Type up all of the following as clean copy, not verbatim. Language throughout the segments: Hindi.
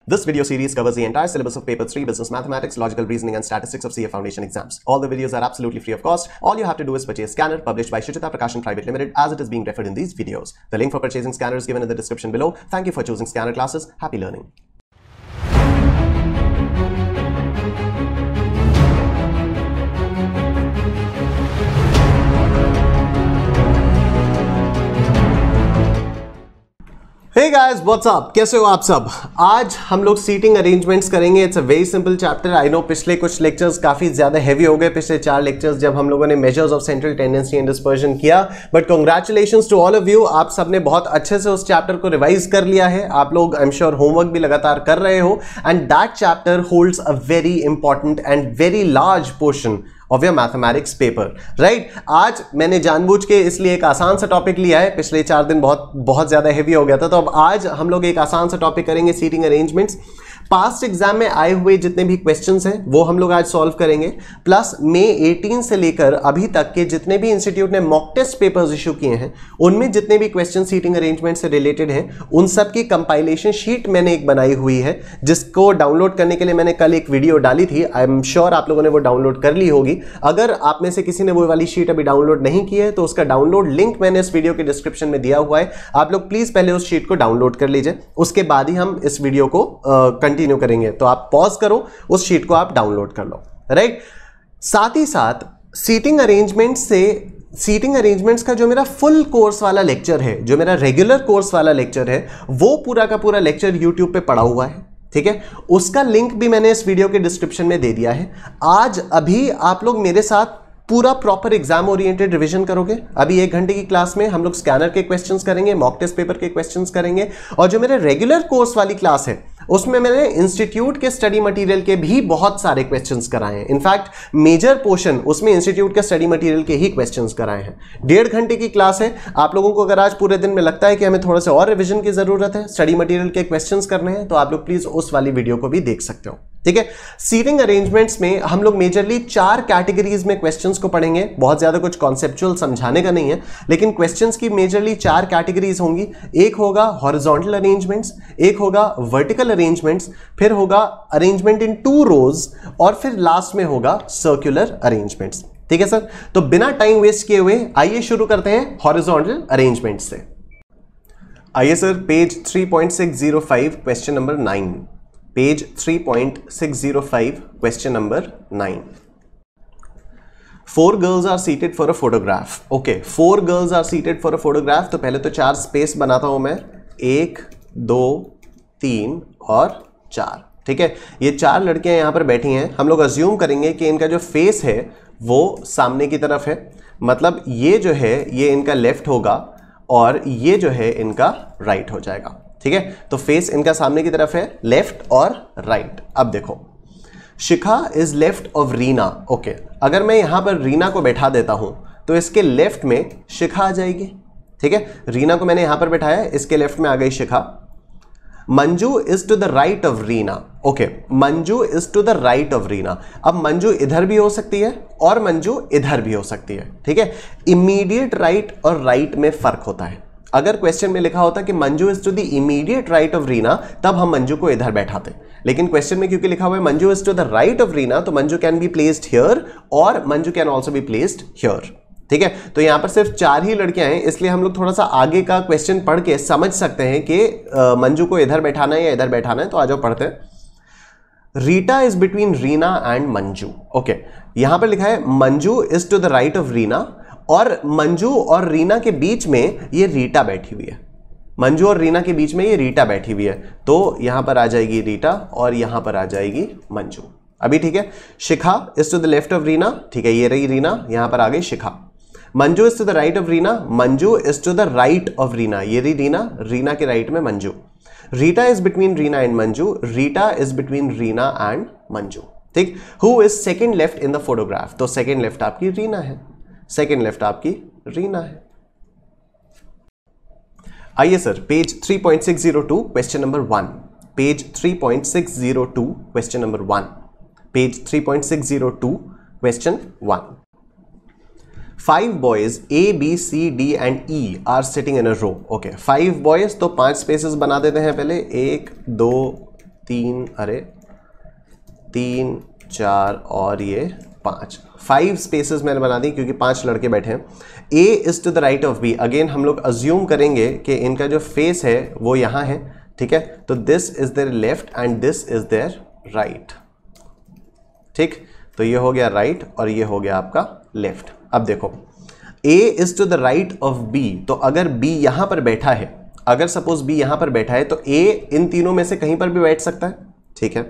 This video series covers the entire syllabus of Paper 3 Business Mathematics, Logical Reasoning and Statistics of CA Foundation exams. All the videos are absolutely free of cost. All you have to do is purchase scanner published by Shuchita Prakashan Private Limited as it is being referred in these videos. The link for purchasing scanner is given in the description below. Thank you for choosing Scanner Classes. Happy learning. Hey guys, what's up? कैसे हो आप सब? आज हम लोग सीटिंग अरेंजमेंट्स करेंगे. It's a very simple chapter. I know पिछले कुछ लेक्चर्स काफी ज्यादा हैवी हो गए, पिछले 4 लेक्चर्स जब हम लोगों ने measures of central tendency and dispersion किया. But congratulations to all of you, आप सब ने बहुत अच्छे से उस चैप्टर को रिवाइज कर लिया है. आप लोग आई एम श्योर होमवर्क भी लगातार कर रहे हो and that chapter holds a very important and very large portion of your mathematics paper, right. आज मैंने जानबूझ के इसलिए एक आसान सा टॉपिक लिया है. पिछले 4 दिन बहुत ज्यादा हेवी हो गया था, तो अब आज हम लोग एक आसान सा टॉपिक करेंगे, सीटिंग अरेंजमेंट्स. पास्ट एग्जाम में आए हुए जितने भी क्वेश्चंस हैं वो हम लोग आज सॉल्व करेंगे, प्लस मई 18 से लेकर अभी तक के जितने भी इंस्टीट्यूट ने मॉक टेस्ट पेपर्स इशू किए हैं उनमें जितने भी क्वेश्चन सीटिंग अरेंजमेंट से रिलेटेड हैं उन सब की कंपाइलेशन शीट मैंने एक बनाई हुई है, जिसको डाउनलोड करने के लिए मैंने कल एक वीडियो डाली थी. आई एम श्योर आप लोगों ने वो डाउनलोड कर ली होगी. अगर आप में से किसी ने वो वाली शीट अभी डाउनलोड नहीं की है तो उसका डाउनलोड लिंक मैंने इस वीडियो के डिस्क्रिप्शन में दिया हुआ है. आप लोग प्लीज पहले उस शीट को डाउनलोड कर लीजिए, उसके बाद ही हम इस वीडियो को कंटिन्यू करेंगे. तो आप पॉज करो, उस शीट को आप डाउनलोड कर लो, राइट. साथ ही साथ सीटिंग अरेंजमेंट्स का जो मेरा फुल कोर्स वाला लेक्चर है, जो मेरा रेगुलर कोर्स वाला लेक्चर है, वो पूरा का पूरा लेक्चर यूट्यूब पे पड़ा हुआ है, ठीक है. उसका लिंक भी मैंने इस वीडियो के डिस्क्रिप्शन में दे दिया है. आज अभी आप लोग मेरे साथ पूरा प्रॉपर एग्जाम ओरिएंटेड रिवीजन करोगे. अभी 1 घंटे की क्लास में हम लोग स्कैनर के क्वेश्चंस करेंगे, मॉक टेस्ट पेपर के क्वेश्चंस करेंगे, और जो मेरे रेगुलर कोर्स वाली क्लास है उसमें मैंने इंस्टीट्यूट के स्टडी मटेरियल के भी बहुत सारे क्वेश्चंस कराए हैं. इनफैक्ट मेजर पोर्शन उसमें इंस्टीट्यूट के स्टडी मटेरियल के ही क्वेश्चंस कराए हैं. 1.5 घंटे की क्लास है. आप लोगों को अगर आज पूरे दिन में लगता है कि हमें थोड़ा सा और रिवीजन की जरूरत है, स्टडी मटेरियल के क्वेश्चंस करने हैं, तो आप लोग प्लीज उस वाली वीडियो को भी देख सकते हो, ठीक है. सीटिंग अरेंजमेंट्स में हम लोग मेजरली 4 कैटेगरीज में क्वेश्चंस को पढ़ेंगे. बहुत ज्यादा कुछ कॉन्सेप्चुअल समझाने का नहीं है, लेकिन क्वेश्चंस की मेजरली 4 कैटेगरीज होंगी. एक होगा हॉरिजॉन्टल अरेंजमेंट्स, एक होगा वर्टिकल अरेंजमेंट्स, फिर होगा अरेंजमेंट इन 2 रोज, और फिर लास्ट में होगा सर्कुलर अरेंजमेंट्स, ठीक है सर. तो बिना टाइम वेस्ट किए हुए आइए शुरू करते हैं हॉरिजॉन्टल अरेंजमेंट से. आइए sir, page 3.605 question number 9. Page 3.605 question number 9. 4 girls are seated for a photograph. Okay, 4 girls are seated for a photograph. तो पहले तो 4 स्पेस बनाता हूं मैं, 1 2 3 और 4, ठीक है. ये 4 लड़कियां यहां पर बैठी हैं. हम लोग अज्यूम करेंगे कि इनका जो फेस है वो सामने की तरफ है, मतलब ये जो है ये इनका लेफ्ट होगा और ये जो है इनका राइट हो जाएगा, ठीक है. तो फेस इनका सामने की तरफ है, लेफ्ट और राइट. अब देखो, Shikha is left of Reena. Okay, अगर मैं यहां पर रीना को बैठा देता हूं तो इसके लेफ्ट में शिखा आ जाएगी, ठीक है. रीना को मैंने यहां पर बैठाया, इसके लेफ्ट में आ गई Shikha. Manju is to the right of Reena. Okay, Manju is to the right of Reena. अब मंजू इधर भी हो सकती है और मंजू इधर भी हो सकती है, ठीक है. इमीडिएट राइट और राइट में फर्क होता है. अगर क्वेश्चन में लिखा होता कि Manju is to the immediate right of Reena, तब हम मंजू को इधर बैठाते. लेकिन क्वेश्चन में क्योंकि लिखा हुआ है Manju is to the right of Reena, तो Manju can be placed here और Manju can also be placed here, ठीक है. तो यहां पर सिर्फ 4 ही लड़कियां हैं, इसलिए हम लोग थोड़ा सा आगे का क्वेश्चन पढ़ के समझ सकते हैं कि मंजू को इधर बैठाना है या इधर बैठाना है. तो आ जाओ पढ़ते हैं. Rita is between Reena and Manju. Okay, यहां पर लिखा है Manju is to the right of Reena, और मंजू और रीना के बीच में ये रीटा बैठी हुई है. मंजू और रीना के बीच में ये रीटा बैठी हुई है, तो यहां पर आ जाएगी रीटा और यहां पर आ जाएगी मंजू. अभी ठीक है. Shikha is to the left of Reena, ठीक है, ये रही रीना, यहां पर आ गई Shikha. Manju is to the right of Reena, Manju is to the right of Reena, ये रही रीना, रीना के राइट में Manju. Rita is between Reena and Manju, Rita is between Reena and Manju, ठीक. Who is second left in the photograph. तो सेकेंड लेफ्ट आपकी रीना है, सेकेंड लेफ्ट आपकी रीना है. आइए sir, page 3.602 question number 1. Page 3.602 question number 1. Page 3.602 question 1. 5 boys A, B, C, D and E are sitting in a row. Okay, 5 boys, तो 5 स्पेसेस बना देते हैं पहले, 1 2 3, अरे 3 4 और ये 5, 5 स्पेसेस मैंने बना दी क्योंकि 5 लड़के बैठे हैं। A is to the right of B, again हम लोग अज्यूम करेंगे कि इनका जो फेस है वो यहाँ है, ठीक है, तो this is their left and this is their right, ठीक, तो ये हो गया राइट और ये हो गया आपका लेफ्ट। अब देखो A is to the right of B, तो अगर B यहां पर बैठा है, अगर सपोज B यहां पर बैठा है तो A इन तीनों में से कहीं पर भी बैठ सकता है, ठीक है,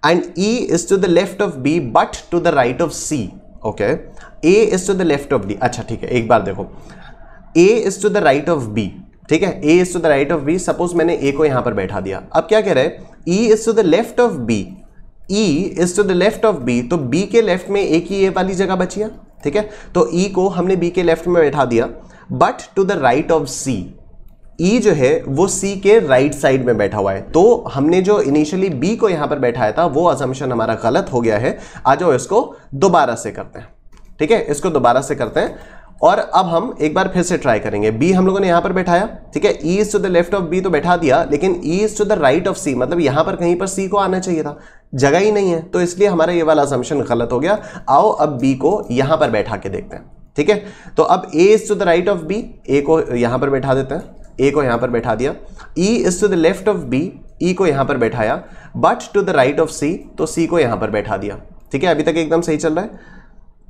and E is to the left of B but to the right of C, okay, A is to the left of D, अच्छा ठीक है, एक बार देखो A is to the right of B, ठीक है, A is to the right of B, suppose मैंने A को यहां पर बैठा दिया, अब क्या कह रहे हैं, E is to the left of B, E is to the left of B, तो B के लेफ्ट में एक ही A वाली जगह बची है, ठीक है, तो E को हमने B के लेफ्ट में बैठा दिया, but to the right of C, E जो है वो C के राइट साइड में बैठा हुआ है, तो हमने जो इनिशियली B को यहां पर बैठाया था वो असम्पशन हमारा गलत हो गया है। आ जाओ इसको दोबारा से करते हैं, ठीक है, इसको दोबारा से करते हैं और अब हम एक बार फिर से ट्राई करेंगे। B हम लोगों ने यहां पर बैठाया, ठीक है, E is to the left of B तो बैठा दिया, लेकिन E is to the right of C, मतलब यहां पर कहीं पर C को आना चाहिए था, जगह ही नहीं है, तो इसलिए हमारा ये वाला असम्पशन गलत हो गया। आओ अब B को यहां पर बैठा के देखते हैं, ठीक है, तो अब A is to the right of B, A को यहां पर बैठा देते हैं, A को यहां पर बैठा दिया, E is to the left of B, E को यहां पर बैठाया, but to the right of C, तो C को यहां पर बैठा दिया, ठीक है, अभी तक एकदम सही चल रहा है।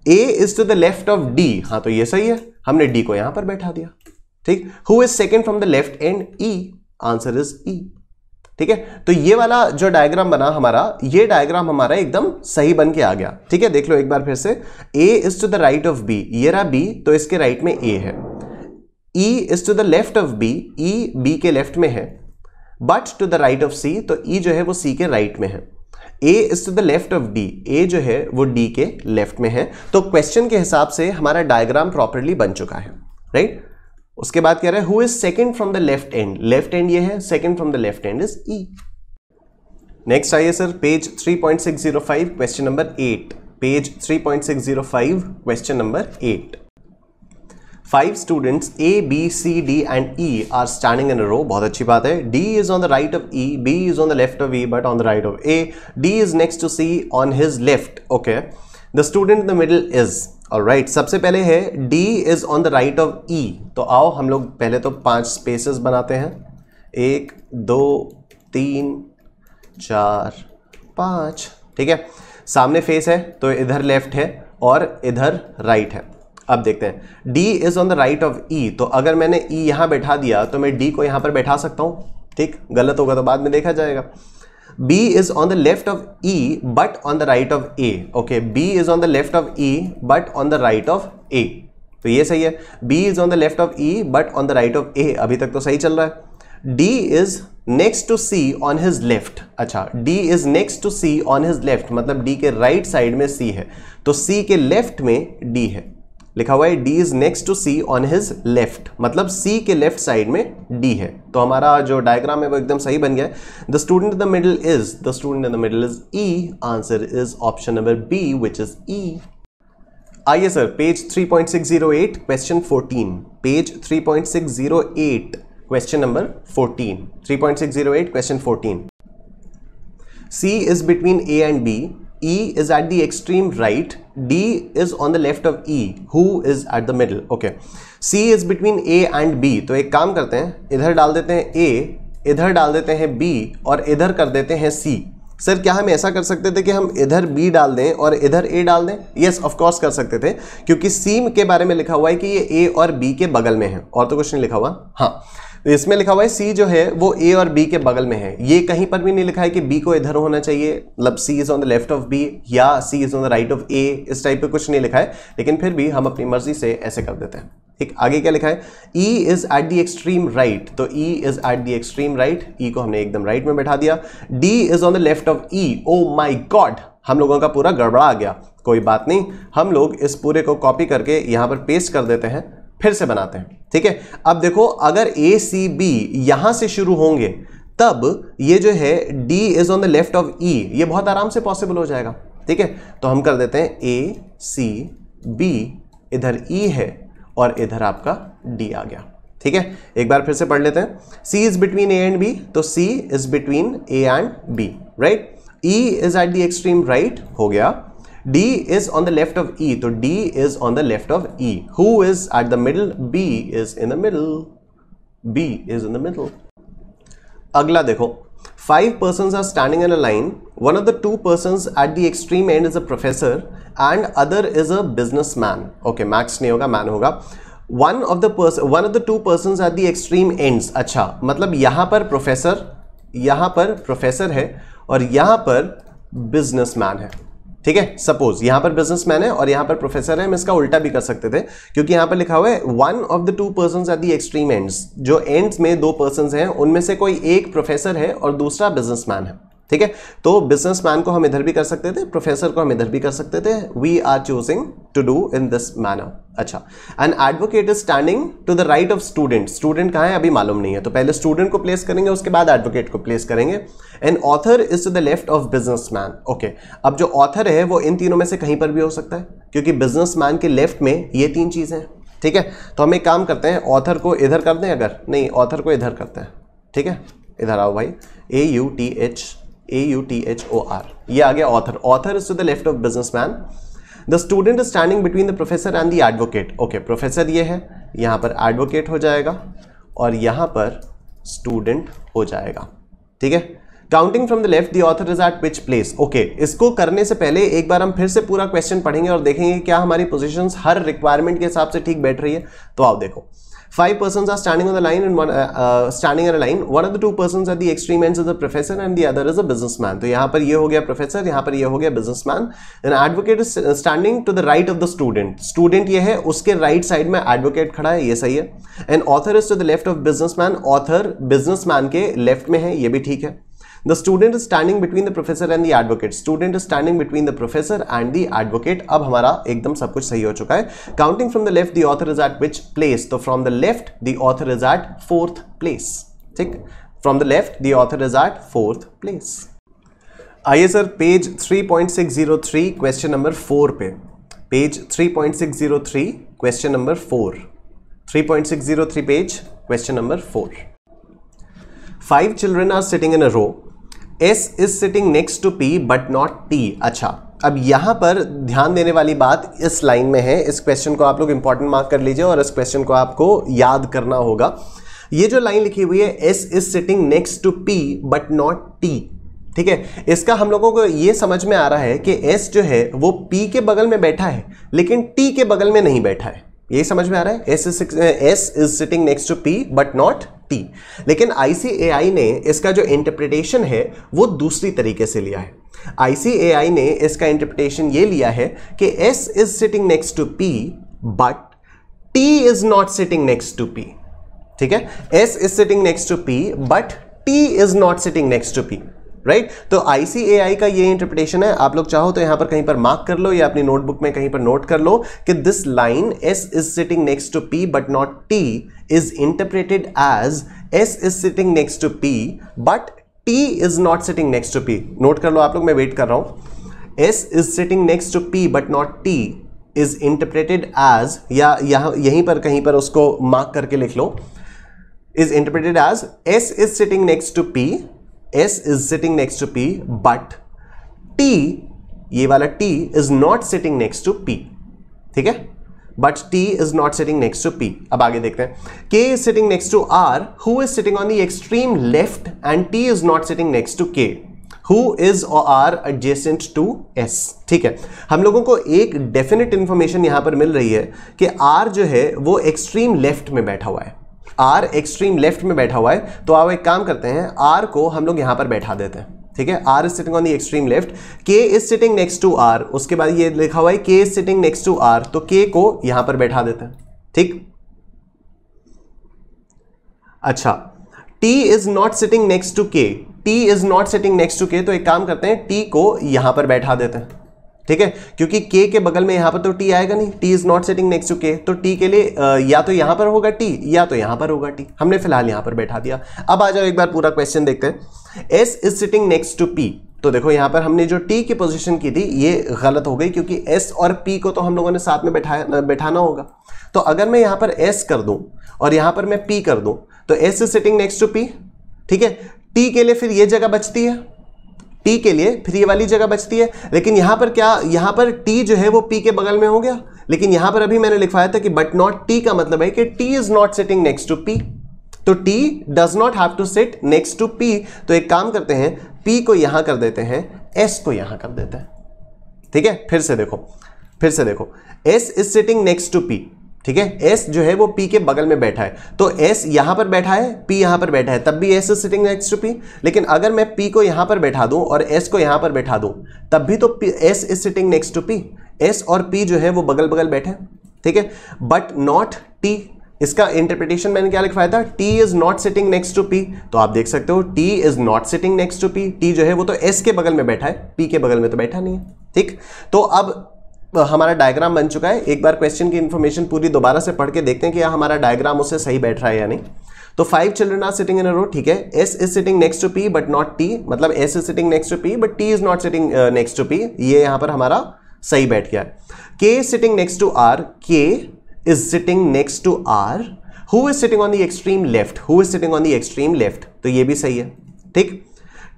A is to the left of D, हाँ तो ये सही है, हमने D को यहां पर बैठा दिया, ठीक। Who is second from the left end? E, answer is E, ठीक है, तो ये वाला जो डायग्राम बना हमारा, ये डायग्राम हमारा एकदम सही बन के आ गया, ठीक है, देख लो एक बार फिर से। A is to the right of B, ये रहा B, तो इसके राइट में A है। E is to the left of B, E B के लेफ्ट में है, but to the right of C, तो E जो है वो C के राइट में है। A is to the left of D, A जो है वो D के लेफ्ट में है, तो क्वेश्चन के हिसाब से हमारा डायग्राम प्रॉपर्ली बन चुका है, राइट। उसके बाद कह रहा है who is second from the left end, left end ये है, second from the left end is E। Next आइए sir, page 3.605 question number 8, page 3.605 question number 8। 5 students A, B, C, D and E are standing in a row, बहुत अच्छी बात है। D is on the right of E, B is on the left of E but on the right of A, D is next to C on his left, okay, the student in the middle is, alright, सबसे पहले है D is on the right of E, तो आओ हम लोग पहले तो 5 स्पेसेस बनाते हैं, 1 2 3 4 5, ठीक है, सामने फेस है तो इधर लेफ्ट है और इधर राइट है। अब देखते हैं, D is on the right of E, तो अगर मैंने E यहां बैठा दिया तो मैं D को यहां पर बैठा सकता हूं, ठीक, गलत होगा तो बाद में देखा जाएगा। B is on the left of E but on the right of A, okay, B is on the left of E but on the right of A, तो ये सही है। B is on the left of E but on the right of A, अभी तक तो सही चल रहा है। D is next to C on his left, अच्छा, D is next to C on his left, मतलब D के राइट साइड में C है, तो C के लेफ्ट में D है, लिखा हुआ है D is next to C on his left, मतलब C के लेफ्ट साइड में D है, तो हमारा जो डायग्राम है वो एकदम सही बन गया है। The student in the middle is E, answer is option number B which is E। आइए sir, page 3.608 question 14, page 3.608 question number 14, 3.608 question 14। C is between A and B, E is at the extreme right, D is on the left of E, who is at the middle, okay, C is between A and B, तो एक काम करते हैं, इधर डाल देते हैं A, इधर डाल देते हैं B और इधर कर देते हैं C। सर क्या हम ऐसा कर सकते थे कि हम इधर B डाल दें और इधर A डाल दें? यस ऑफ कोर्स कर सकते थे, क्योंकि C के बारे में लिखा हुआ है कि ये A और B के बगल में है, और तो कुछ नहीं लिखा हुआ। हाँ, तो इसमें लिखा हुआ है C जो है वो A और B के बगल में है, ये कहीं पर भी नहीं लिखा है कि B को इधर होना चाहिए, मतलब C is on the left of B या C is on the right of A, इस टाइप पे कुछ नहीं लिखा है, लेकिन फिर भी हम अपनी मर्जी से ऐसे कर देते हैं। ठीक, आगे क्या लिखा है, E is at the extreme right, तो E is at the extreme right, E को हमने एकदम राइट में बैठा दिया। D is on the left of E, oh my god, हम लोगों का पूरा गड़बड़ा आ गया। कोई बात नहीं, हम लोग इस पूरे को कॉपी करके यहां पर पेस्ट कर देते हैं, फिर से बनाते हैं। ठीक है, अब देखो अगर A C B यहां से शुरू होंगे तब ये जो है D is on the left of E, ये बहुत आराम से पॉसिबल हो जाएगा। ठीक है, तो हम कर देते हैं A C B, इधर E है और इधर आपका D आ गया। ठीक है, एक बार फिर से पढ़ लेते हैं. C is between A and B, तो C is between A and B, right. E is at the extreme right, हो गया. D is on the left of E, तो D is on the left of E. Who is at the middle? B is in the middle. B is in the middle. अगला देखो, 5 persons are standing in a line. One of the 2 persons at the extreme end is a professor and other is a businessman. Okay, max नहीं होगा, man होगा. One of the 2 persons at the extreme ends. अच्छा, मतलब यहां पर प्रोफेसर है और यहां पर बिजनेसमैन है. ठीक है, सपोज यहां पर बिजनेसमैन है और यहां पर प्रोफेसर है. हम इसका उल्टा भी कर सकते थे, क्योंकि यहां पर लिखा हुआ है one of the 2 persons eight the extreme ends. जो एंड्स में 2 पर्सन्स हैं, उनमें से कोई एक प्रोफेसर है और दूसरा बिजनेसमैन है. ठीक है, तो बिजनेसमैन को हम इधर भी कर सकते थे, प्रोफेसर को हम इधर भी कर सकते थे. We are choosing to do in this manner. अच्छा, an advocate is standing to the right of student. Student कहां है अभी मालूम नहीं है, तो पहले स्टूडेंट को प्लेस करेंगे, उसके बाद एडवोकेट को प्लेस करेंगे. An author is to the left of businessman. Okay, अब जो ऑथर है वो इन तीनों में से कहीं पर भी हो सकता है, क्योंकि बिजनेसमैन के लेफ्ट में ये 3 चीजें हैं. ठीक है, तो हम एक काम करते हैं, ऑथर को इधर कर दें, अगर नहीं ऑथर को इधर करते हैं. ठीक है, इधर आओ भाई. AUTHOR, ये आ गया author. Author is to the left of businessman. The student is standing between the professor and the advocate. Okay, professor ये है, यहां पर एडवोकेट हो जाएगा और यहां पर स्टूडेंट हो जाएगा. ठीक है, counting from the left the author is eight which place. Okay, इसको करने से पहले एक बार हम फिर से पूरा क्वेश्चन पढ़ेंगे और देखेंगे क्या हमारी पोजीशंस हर रिक्वायरमेंट के हिसाब से ठीक बैठ रही है. तो आओ देखो, 5 persons are standing on the line and standing in a line. One of the 2 persons at the extreme ends is a professor and the other is a businessman. तो यहाँ पर ये हो गया प्रोफेसर, यहाँ पर ये हो गया businessman. An advocate is standing to the right of the student. Student ये है, उसके राइट साइड में एडवोकेट खड़ा है, ये सही है. And author is to the left of businessman. Author businessman के लेफ्ट में है, ये भी ठीक है. The student is standing between the professor and the advocate. Student is standing between the professor and the advocate. अब हमारा एकदम सब कुछ सही हो चुका है. Counting from the left, the author is at which place? तो from the left, the author is at 4th place. ठीक? From the left, the author is at 4th place. आइए सर, पेज 3.603 क्वेश्चन नंबर 4 पे. Page 3.603 question number 4. 3.603 page question number 4. 5 children are sitting in a row. S is sitting next to P but not T. अच्छा, अब यहां पर ध्यान देने वाली बात इस लाइन में है. इस क्वेश्चन को आप लोग इंपॉर्टेंट मार्क कर लीजिए और इस क्वेश्चन को आपको याद करना होगा. ये जो लाइन लिखी हुई है, S is sitting next to P but not T. ठीक है, इसका हम लोगों को ये समझ में आ रहा है कि S जो है वो P के बगल में बैठा है लेकिन T के बगल में नहीं बैठा है. ये समझ में आ रहा है. S is sitting next to P but not T. लेकिन ICAI ने इसका जो इंटरप्रिटेशन है वो दूसरी तरीके से लिया है. ICAI ने इसका इंटरप्रिटेशन ये लिया है कि S is sitting next to P but T is not sitting next to P. ठीक है, S is sitting next to P but T is not sitting next to P. Right, तो ICAI का ये इंटरप्रिटेशन है. आप लोग चाहो तो यहां पर कहीं पर मार्क कर लो या अपनी नोटबुक में कहीं पर नोट कर लो कि this line S is sitting next to P but not T is interpreted as S is sitting next to P but T is not sitting next to P. Note कर लो आप लोग, मैं वेट कर रहा हूं. S is sitting next to P but not T is interpreted as, या यहीं पर कहीं पर उसको मार्क करके लिख लो, is interpreted as S is sitting next to P. S is sitting next to P but T, ये वाला T is not sitting next to P. ठीक है, but T is not sitting next to P. अब आगे देखते हैं. K is sitting next to R, who is sitting on the extreme left, and T is not sitting next to K, who is or are adjacent to S. ठीक है, हम लोगों को एक डेफिनेट इंफॉर्मेशन यहां पर मिल रही है कि R जो है वो एक्सट्रीम लेफ्ट में बैठा हुआ है. R एक्सट्रीम लेफ्ट में बैठा हुआ है, तो आप एक काम करते हैं, R को हम लोग यहां पर बैठा देते हैं. ठीक है, R is sitting on the extreme left, K is sitting next to R. उसके बाद ये लिखा हुआ है K is sitting next to R, तो K को यहां पर बैठा देते हैं. ठीक, अच्छा, T is not sitting next to K. T is not sitting next to K, तो एक काम करते हैं, T को यहां पर बैठा देते हैं. ठीक है, क्योंकि K के बगल में यहां पर तो T आएगा नहीं. T is not sitting next to K, तो T के लिए या तो यहां पर होगा T या तो यहां पर होगा T. हमने फिलहाल यहां पर बैठा दिया. अब आ जाओ एक बार पूरा क्वेश्चन देखते हैं. S is sitting next to P. तो देखो यहां पर हमने जो टी की पोजीशन की थी ये गलत हो गई, क्योंकि एस और पी को तो हम लोगों ने साथ में बैठाना होगा। तो अगर मैं यहां पर एस कर दूं और यहां पर मैं पी कर दूं तो S is sitting next to P, ठीक है। टी के लिए फिर ये जगह बचती है, टी के लिए फिर ये वाली जगह बचती है, लेकिन यहां पर क्या, यहां पर टी जो है वो पी के बगल में हो गया, लेकिन यहां पर अभी मैंने लिखवाया था कि बट नॉट टी का मतलब है कि T is not sitting next to P, तो T does not have to sit next to P. तो एक काम करते हैं, पी को यहां कर देते हैं, एस को यहां कर देते हैं, ठीक है। फिर से देखो S is sitting next to P, ठीक है। एस जो है वो पी के बगल में बैठा है, तो एस यहां पर बैठा है, पी यहां पर बैठा है, तब भी S is sitting next to P. लेकिन अगर मैं पी को यहां पर बैठा दूं और एस को यहां पर बैठा दूं तब भी तो S is sitting next to P. S और पी जो है वो बगल बगल बैठे हैं, ठीक है, बट नॉट टी। इसका इंटरप्रिटेशन मैंने क्या लिखवाया था, T is not sitting next to P. तो आप देख सकते हो T is not sitting next to P, T जो है वो तो एस के बगल में बैठा है, पी के बगल में तो बैठा नहीं है, ठीक। तो अब हमारा डायग्राम बन चुका है। एक बार क्वेश्चन की इंफॉर्मेशन पूरी दोबारा से पढ़ के देखते हैं कि हमारा डायग्राम उससे सही बैठ रहा है या नहीं। तो 5 children are sitting in a row, ठीक है। S is sitting next to P but not T, मतलब S is sitting next to P but T is not sitting next to P, ये यहां पर हमारा सही बैठ गया है। K is sitting next to R, K is sitting next to R, who is sitting on the extreme left, who is sitting on the extreme left, तो ये भी सही है, ठीक।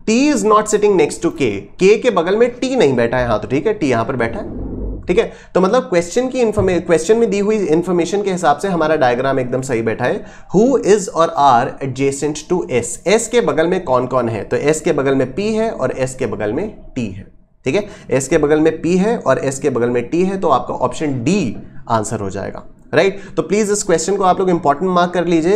T is not sitting next to K, K के बगल में टी नहीं बैठा है, हाँ तो ठीक है, टी यहां पर बैठा है, ठीक है। तो मतलब क्वेश्चन में दी हुई इंफॉर्मेशन के हिसाब से हमारा डायग्राम एकदम सही बैठा है। हु इज और are adjacent to S, S के बगल में कौन कौन है, तो एस के बगल में पी है और एस के बगल में टी है, ठीक है। एस के बगल में पी है और एस के बगल में टी है, तो आपका ऑप्शन डी आंसर हो जाएगा, राइट। तो प्लीज इस क्वेश्चन को आप लोग इंपॉर्टेंट मार्क कर लीजिए।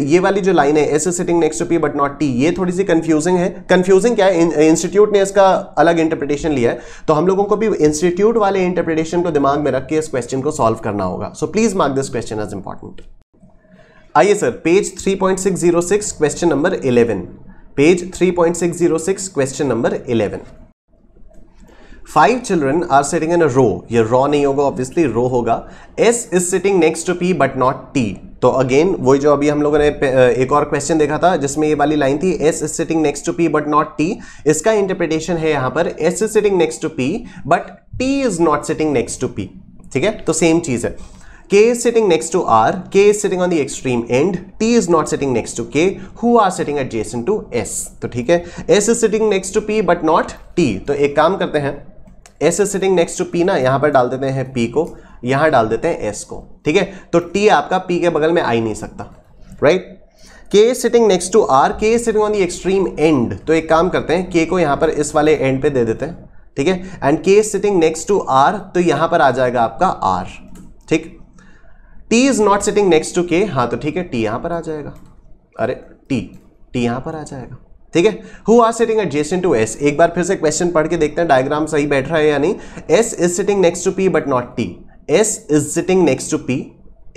ये वाली जो लाइन है, S is sitting next to P but not T, ये थोड़ी सी कंफ्यूजिंग है। कंफ्यूजिंग क्या है, इंस्टीट्यूट ने इसका अलग इंटरप्रिटेशन लिया है, तो हम लोगों को भी इंस्टीट्यूट वाले इंटरप्रिटेशन को दिमाग में रख के इस क्वेश्चन को सॉल्व करना होगा। So please mark this question as important. आइए sir, page 3.606 question number 11, page 3.606 question number 11। 5 children are sitting in a row, ये रॉ नहीं होगा ऑब्वियसली, रो होगा। S is sitting next to P but not T, तो अगेन वही जो अभी हम लोगों ने एक और क्वेश्चन देखा था जिसमें ये वाली लाइन थी, S is sitting next to P but not T. इसका इंटरप्रिटेशन है यहां पर S is sitting next to P but T is not sitting next to P, ठीक है। तो सेम चीज है, K is sitting next to R, K is sitting on the extreme end, T is not sitting next to K, who are sitting adjacent to S, तो ठीक है। S is sitting next to P but not T, तो एक काम करते हैं, S is sitting next to P ना, यहां पर डाल देते हैं P को, यहां डाल देते हैं S को, ठीक है। तो T आपका P के बगल में आ ही नहीं सकता, right. K is sitting next to R, K is sitting on the extreme end, तो एक काम करते हैं, K को यहां पर इस वाले एंड पे दे देते हैं, ठीक है। And K is sitting next to R, तो यहां पर आ जाएगा आपका R, ठीक। T is not sitting next to K, हाँ तो ठीक है, T यहां पर आ जाएगा, अरे T यहां पर आ जाएगा, ठीक है। Who are sitting adjacent to S, एक बार फिर से क्वेश्चन पढ़ के देखते हैं डायग्राम सही बैठ रहा है या नहीं। S is sitting next to P but not T, S is sitting next to P,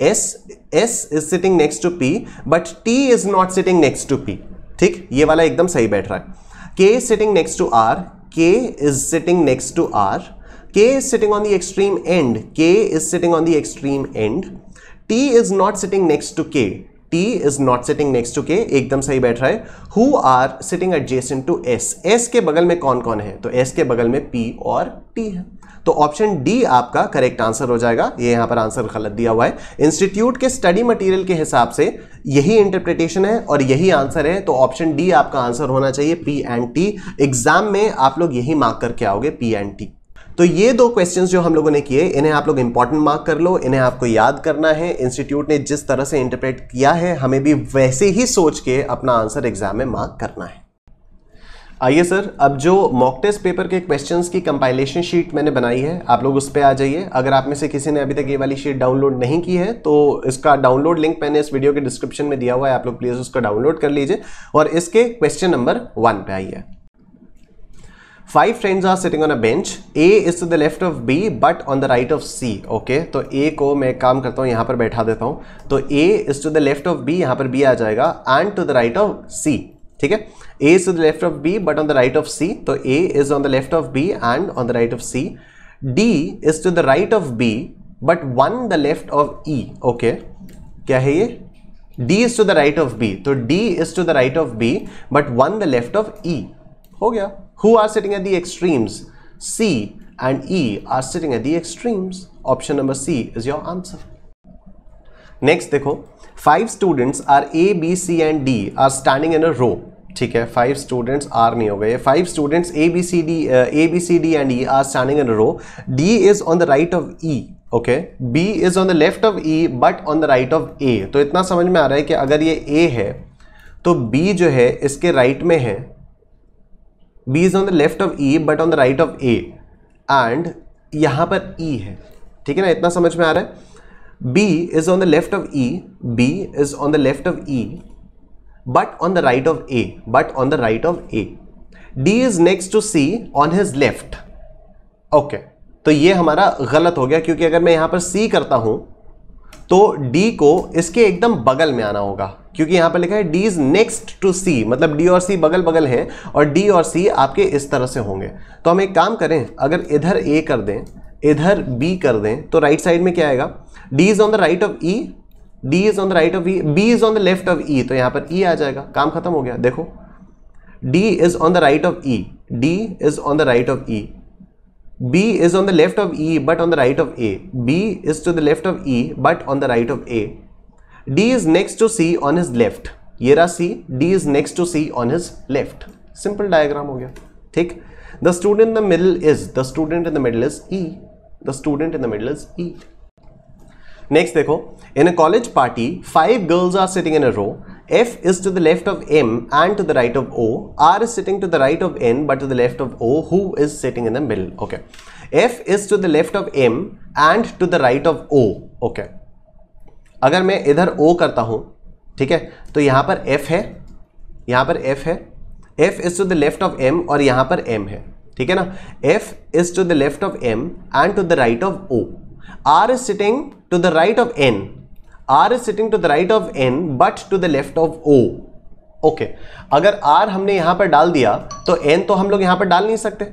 S is sitting next to P but T is not sitting next to P, ठीक, ये वाला एकदम सही बैठ रहा है। K is sitting next to R, K is sitting next to R, K is sitting on the extreme end, K is sitting on the extreme end, T is not sitting next to K, T is not sitting next to K, एकदम सही बैठ रहा है। Who are sitting adjacent to S, S के बगल में कौन कौन है, तो S के बगल में P और T है, तो ऑप्शन डी आपका करेक्ट आंसर हो जाएगा। ये यहां पर आंसर गलत दिया हुआ है, इंस्टीट्यूट के स्टडी मटेरियल के हिसाब से यही इंटरप्रिटेशन है और यही आंसर है, तो ऑप्शन डी आपका आंसर होना चाहिए, P एंड T। एग्जाम में आप लोग यही मार्क करके आओगे, P एंड T। तो ये दो क्वेश्चंस जो हम लोगों ने किए, इन्हें आप लोग इंपॉर्टेंट मार्क कर लो, इन्हें आपको याद करना है। इंस्टीट्यूट ने जिस तरह से इंटरप्रेट किया है, हमें भी वैसे ही सोच के अपना आंसर एग्जाम में मार्क करना है। आइए सर, अब जो मॉक टेस्ट पेपर के क्वेश्चंस की कंपाइलेशन शीट मैंने बनाई है, आप लोग उस पर आ जाइए। अगर आप में से किसी ने अभी तक ये वाली शीट डाउनलोड नहीं की है तो इसका डाउनलोड लिंक मैंने इस वीडियो के डिस्क्रिप्शन में दिया हुआ है, आप लोग प्लीज उसको डाउनलोड कर लीजिए और इसके क्वेश्चन नंबर 1 पे आइए। 5 friends are sitting on a bench. A is to the left of B but on the right of C. Okay, तो A को मैं काम करता हूँ, यहाँ पर बैठा देता हूँ, तो A is to the left of B, यहाँ पर B आ जाएगा, and to the right of C. ठीक है, A is to the left of B but on the right of C, तो A is on the left of B and on the right of C. D is to the right of B but one the left of E. Okay, क्या है ये? D is to the right of B, तो D is to the right of B but one the left of E. हो गया. Who are sitting at the extremes? C and E are sitting at the extremes. Option number C is your answer. Next देखो, 5 students are A, B, C and D are standing in a row. ठीक है, 5 स्टूडेंट्स आर नहीं हो गए, 5 students A B C D and E are standing in a row. D is on the right of E. Okay, B is on the left of E but on the right of A. तो इतना समझ में आ रहा है कि अगर ये ए है तो बी जो है इसके राइट में है. B is on the left of E but on the right of A and यहां पर ई है. ठीक है ना, इतना समझ में आ रहा है. B is on the left of E, B is on the left of E but on the right of A, but on the right of A. D is next to C on his left. Okay, तो ये हमारा गलत हो गया, क्योंकि अगर मैं यहां पर C करता हूं तो D को इसके एकदम बगल में आना होगा, क्योंकि यहां पर लिखा है D is next to C, मतलब D और C बगल बगल हैं और D और C आपके इस तरह से होंगे. तो हम एक काम करें, अगर इधर A कर दें, इधर B कर दें, तो राइट साइड में क्या आएगा? D is on the right of E, D is on the right of E, B is on the left of E, तो यहां पर E आ जाएगा. काम खत्म हो गया. देखो, D is on the right of E, D is on the right of E, B is on the left of E but on the right of A, B is to the left of E but on the right of A, D is next to C on his left. ये रहा C, D is next to C on his left. Simple diagram हो गया. ठीक. The student in the middle is, the student in the middle is E, the student in the middle is E. Next देखो, in a college party 5 girls are sitting in a row. F is to the left of M and to the right of O. R is sitting to the right of N but to the left of O. Who is sitting in the middle? Okay, F is to the left of M and to the right of O. Okay, अगर मैं इधर O करता हूं, ठीक है, तो यहां पर F है, यहां पर F है, F is to the left of M और यहां पर M है. ठीक है ना, F is to the left of M and to the right of O. R is sitting to the right of N. R is sitting to the right of N but to the left of O. Okay, अगर R हमने यहां पर डाल दिया तो N तो हम लोग यहां पर डाल नहीं सकते.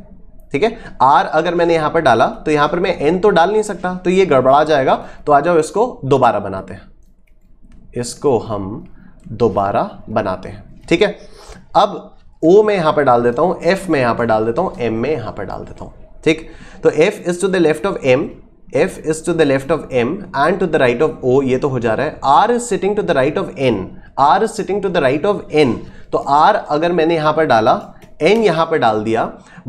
ठीक है, R अगर मैंने यहां पर डाला तो यहां पर मैं N तो डाल नहीं सकता, तो ये गड़बड़ा जाएगा. तो आ जाओ, इसको दोबारा बनाते हैं, इसको हम दोबारा बनाते हैं. ठीक है, अब O में यहां पर डाल देता हूं, F में यहां पर डाल देता हूं, M में यहां पर डाल देता हूं. ठीक, तो F is to the left of M, F is to the left of M and to the right of O. ये तो हो जा रहा है. R is sitting to the right of N, R is sitting to the right of N. तो R अगर मैंने यहां पर डाला, N यहां पर डाल दिया,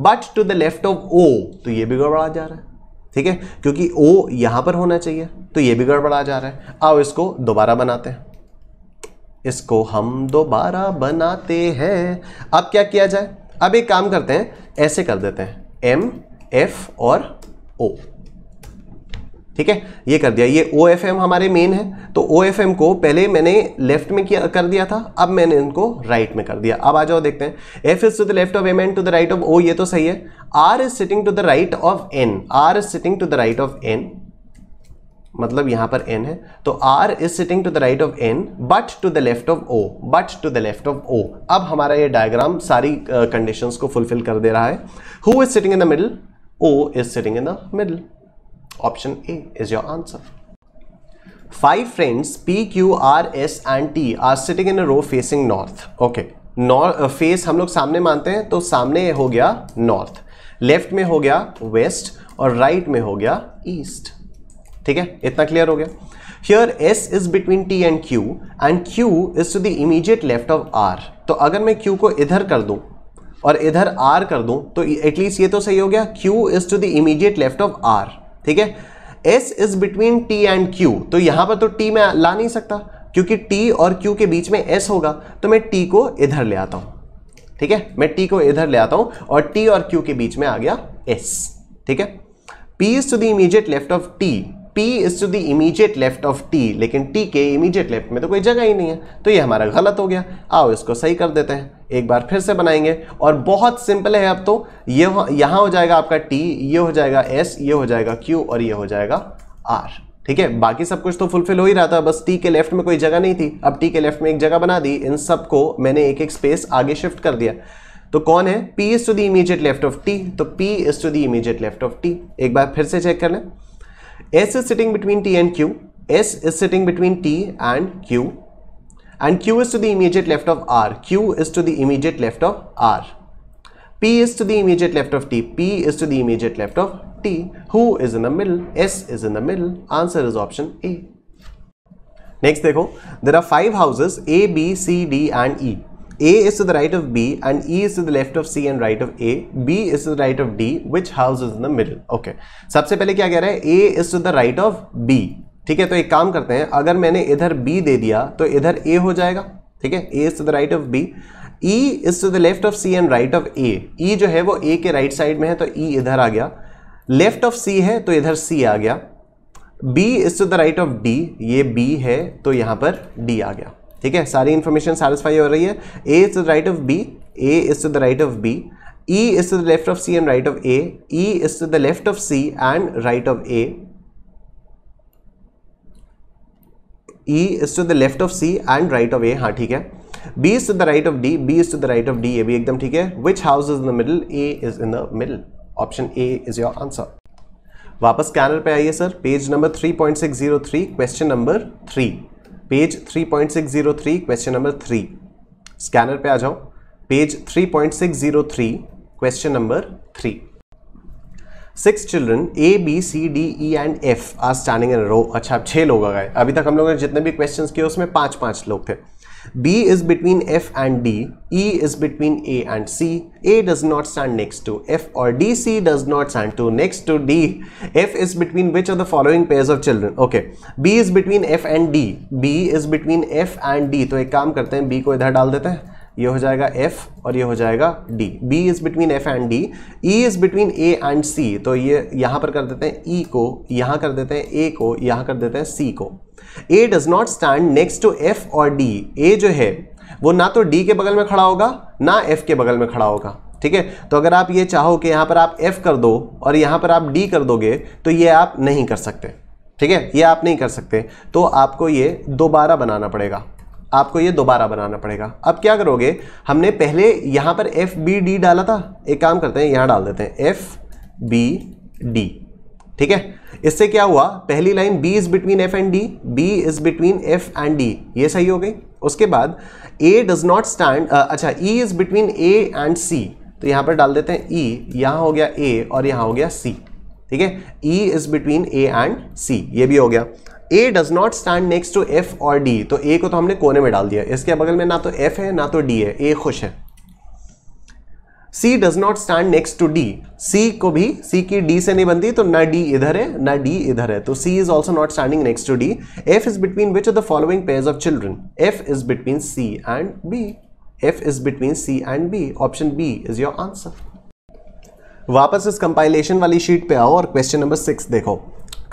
but to the left of O, तो ये भी गड़बड़ा जा रहा है. ठीक है, क्योंकि O यहां पर होना चाहिए, तो ये भी गड़बड़ा जा रहा है. आओ इसको दोबारा बनाते हैं, इसको हम दोबारा बनाते हैं. अब क्या किया जाए? अब एक काम करते हैं, ऐसे कर देते हैं, M, F और O. ठीक है, ये कर दिया. ये OFM हमारे मेन है, तो OFM को पहले मैंने लेफ्ट में किया कर दिया था, अब मैंने इनको राइट में कर दिया. अब आ जाओ देखते हैं. F is to the left of M and to the right of O, ये तो सही है. R is sitting to the right of N, R is sitting to the right of N, मतलब यहां पर N है, तो R is sitting to the right of N but to the left of O, but to the left of O. अब हमारा ये डायग्राम सारी कंडीशंस को फुलफिल कर दे रहा है. Who is sitting in the middle? O is sitting in the middle. Option A is your answer. 5 friends P, Q, R, S and T are sitting in a row facing north. Okay, face हम लोग सामने मानते हैं, तो सामने हो गया नॉर्थ, लेफ्ट में हो गया वेस्ट और राइट में हो गया ईस्ट. ठीक है, इतना क्लियर हो गया. Here S is between T and Q and Q is to the immediate left of R. तो अगर मैं Q को इधर कर दूं और इधर R कर दूं तो एटलीस्ट ये तो सही हो गया. Q is to the immediate left of R. ठीक है, S is between T and Q, तो यहां पर तो T मैं ला नहीं सकता, क्योंकि T और Q के बीच में S होगा, तो मैं T को इधर ले आता हूं. ठीक है, मैं T को इधर ले आता हूं और T और Q के बीच में आ गया S. ठीक है, P is to the immediate left of T, P is to the immediate left of T, लेकिन T के immediate left में तो कोई जगह ही नहीं है, तो ये हमारा गलत हो गया. आओ इसको सही कर देते हैं, एक बार फिर से बनाएंगे और बहुत सिंपल है. अब तो ये यहां हो जाएगा आपका T, ये हो जाएगा S, ये हो जाएगा Q और ये हो जाएगा R. ठीक है, बाकी सब कुछ तो फुलफिल हो ही रहा था, बस T के लेफ्ट में कोई जगह नहीं थी. अब T के लेफ्ट में एक जगह बना दी, इन सबको मैंने एक एक स्पेस आगे शिफ्ट कर दिया. तो कौन है? P is to the immediate left of T, तो P is to the immediate left of T. एक बार फिर से चेक कर लें. S is sitting between T and Q, S is sitting between T and Q is to the immediate left of R, Q is to the immediate left of R. P is to the immediate left of T. P is to the immediate left of T. Who is in the middle? S is in the middle. Answer is option A. Next देखो, there are 5 houses A, B, C, D and E. A is to the right of B and E is to the left of C and right of A. B is to the right of D. Which house is in the middle? Okay. सबसे पहले क्या कह रहा है? A is to the right of B. ठीक है, तो एक काम करते हैं, अगर मैंने इधर B दे दिया तो इधर A हो जाएगा. ठीक है, A is to the right of B. E is to the left of C and right of A. E जो है वो A के राइट साइड में है तो E इधर आ गया. लेफ्ट ऑफ C है तो इधर C आ गया. B is to the right of D. ये B है तो यहाँ पर D आ गया. ठीक है, सारी इंफॉर्मेशन सैटिस्फाई हो रही है. A is to the right of B. A is to the right of B. E is to the left of C and right of A. E is to the left of C and right of A. E is to the left of C and right of A. हाँ ठीक है. B is to the right of D. B is to the right of D. ये भी एकदम ठीक है. Which house is in the middle? A is in the middle. Option A is your answer. वापस स्कैनर पे आइए sir. Page number 3.603 question number 3. Page 3.603 question number 3. Scanner पे आ जाओ. Page 3.603 question number 3. 6 children A, B, C, D, E and F are standing in a row. अच्छा, अब 6 लोग आ गए. अभी तक हम लोगों ने जितने भी क्वेश्चंस किए उसमें 5 लोग थे. B is between F and D. E is between A and C. A does not stand next to F or D. C does not stand next to D. F is between which of the following pairs of children? Okay. B is between F and D. B is between F and D. तो एक काम करते हैं, B को इधर डाल देते हैं. ये हो जाएगा F और ये हो जाएगा D. B is between F and D. E is between A and C. तो ये यहाँ पर कर देते हैं E को, यहाँ कर देते हैं A को, यहाँ कर देते हैं C को. A does not stand next to F or D. A जो है वो ना तो D के बगल में खड़ा होगा ना F के बगल में खड़ा होगा. ठीक है, तो अगर आप ये चाहो कि यहाँ पर आप F कर दो और यहाँ पर आप D कर दोगे तो ये आप नहीं कर सकते. ठीक है, ये आप नहीं कर सकते, तो आपको ये दोबारा बनाना पड़ेगा. आपको ये दोबारा बनाना पड़ेगा. अब क्या करोगे, हमने पहले यहाँ पर F B D डाला था. एक काम करते हैं, यहाँ डाल देते हैं F B D. ठीक है, इससे क्या हुआ, पहली line B is between F and D, B is between F and D, ये सही हो गई. उसके बाद A does not stand, अच्छा E is between A and C, तो यहाँ पर डाल देते हैं E. यहाँ हो गया A और यहाँ हो गया C. ठीक है, E is between A and C, ये भी हो गया. A does not stand next to F or D, तो A को तो हमने कोने में डाल दिया. इसके बगल में ना तो F है ना तो D है. A खुश है. C does not stand next to D. C को भी, C की D से नहीं बनती, तो ना D इधर है ना D इधर है, तो C is also not standing next to D. F is between which of the following pairs of children? F is between C and B. F is between C and B. Option B is your answer. वापस इस कंपाइलेशन वाली शीट पे आओ और क्वेश्चन नंबर 6 देखो.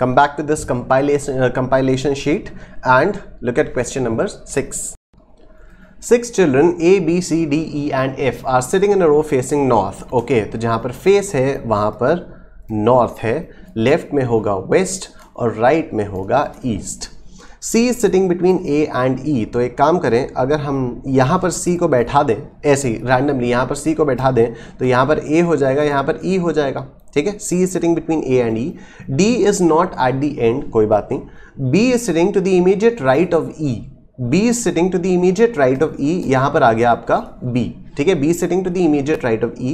Come back to this compilation sheet and look at question number 6. 6 children A, B, C, D, E and F are sitting in a row facing north. Okay, तो जहाँ पर फेस है वहाँ पर नॉर्थ है, लेफ्ट में होगा वेस्ट और राइट में होगा east. C is sitting between A and E. तो एक काम करें, अगर हम यहाँ पर C को बैठा दें, ऐसे ही रैंडमली यहाँ पर C को बैठा दें तो यहाँ पर A हो जाएगा, यहाँ पर E हो जाएगा. ठीक है, C is sitting between A and E. D is not at the end, कोई बात नहीं. B is sitting to the immediate right of E. B is sitting to the immediate right of E. यहाँ पर आ गया आपका B. ठीक है, B is sitting to the immediate right of E.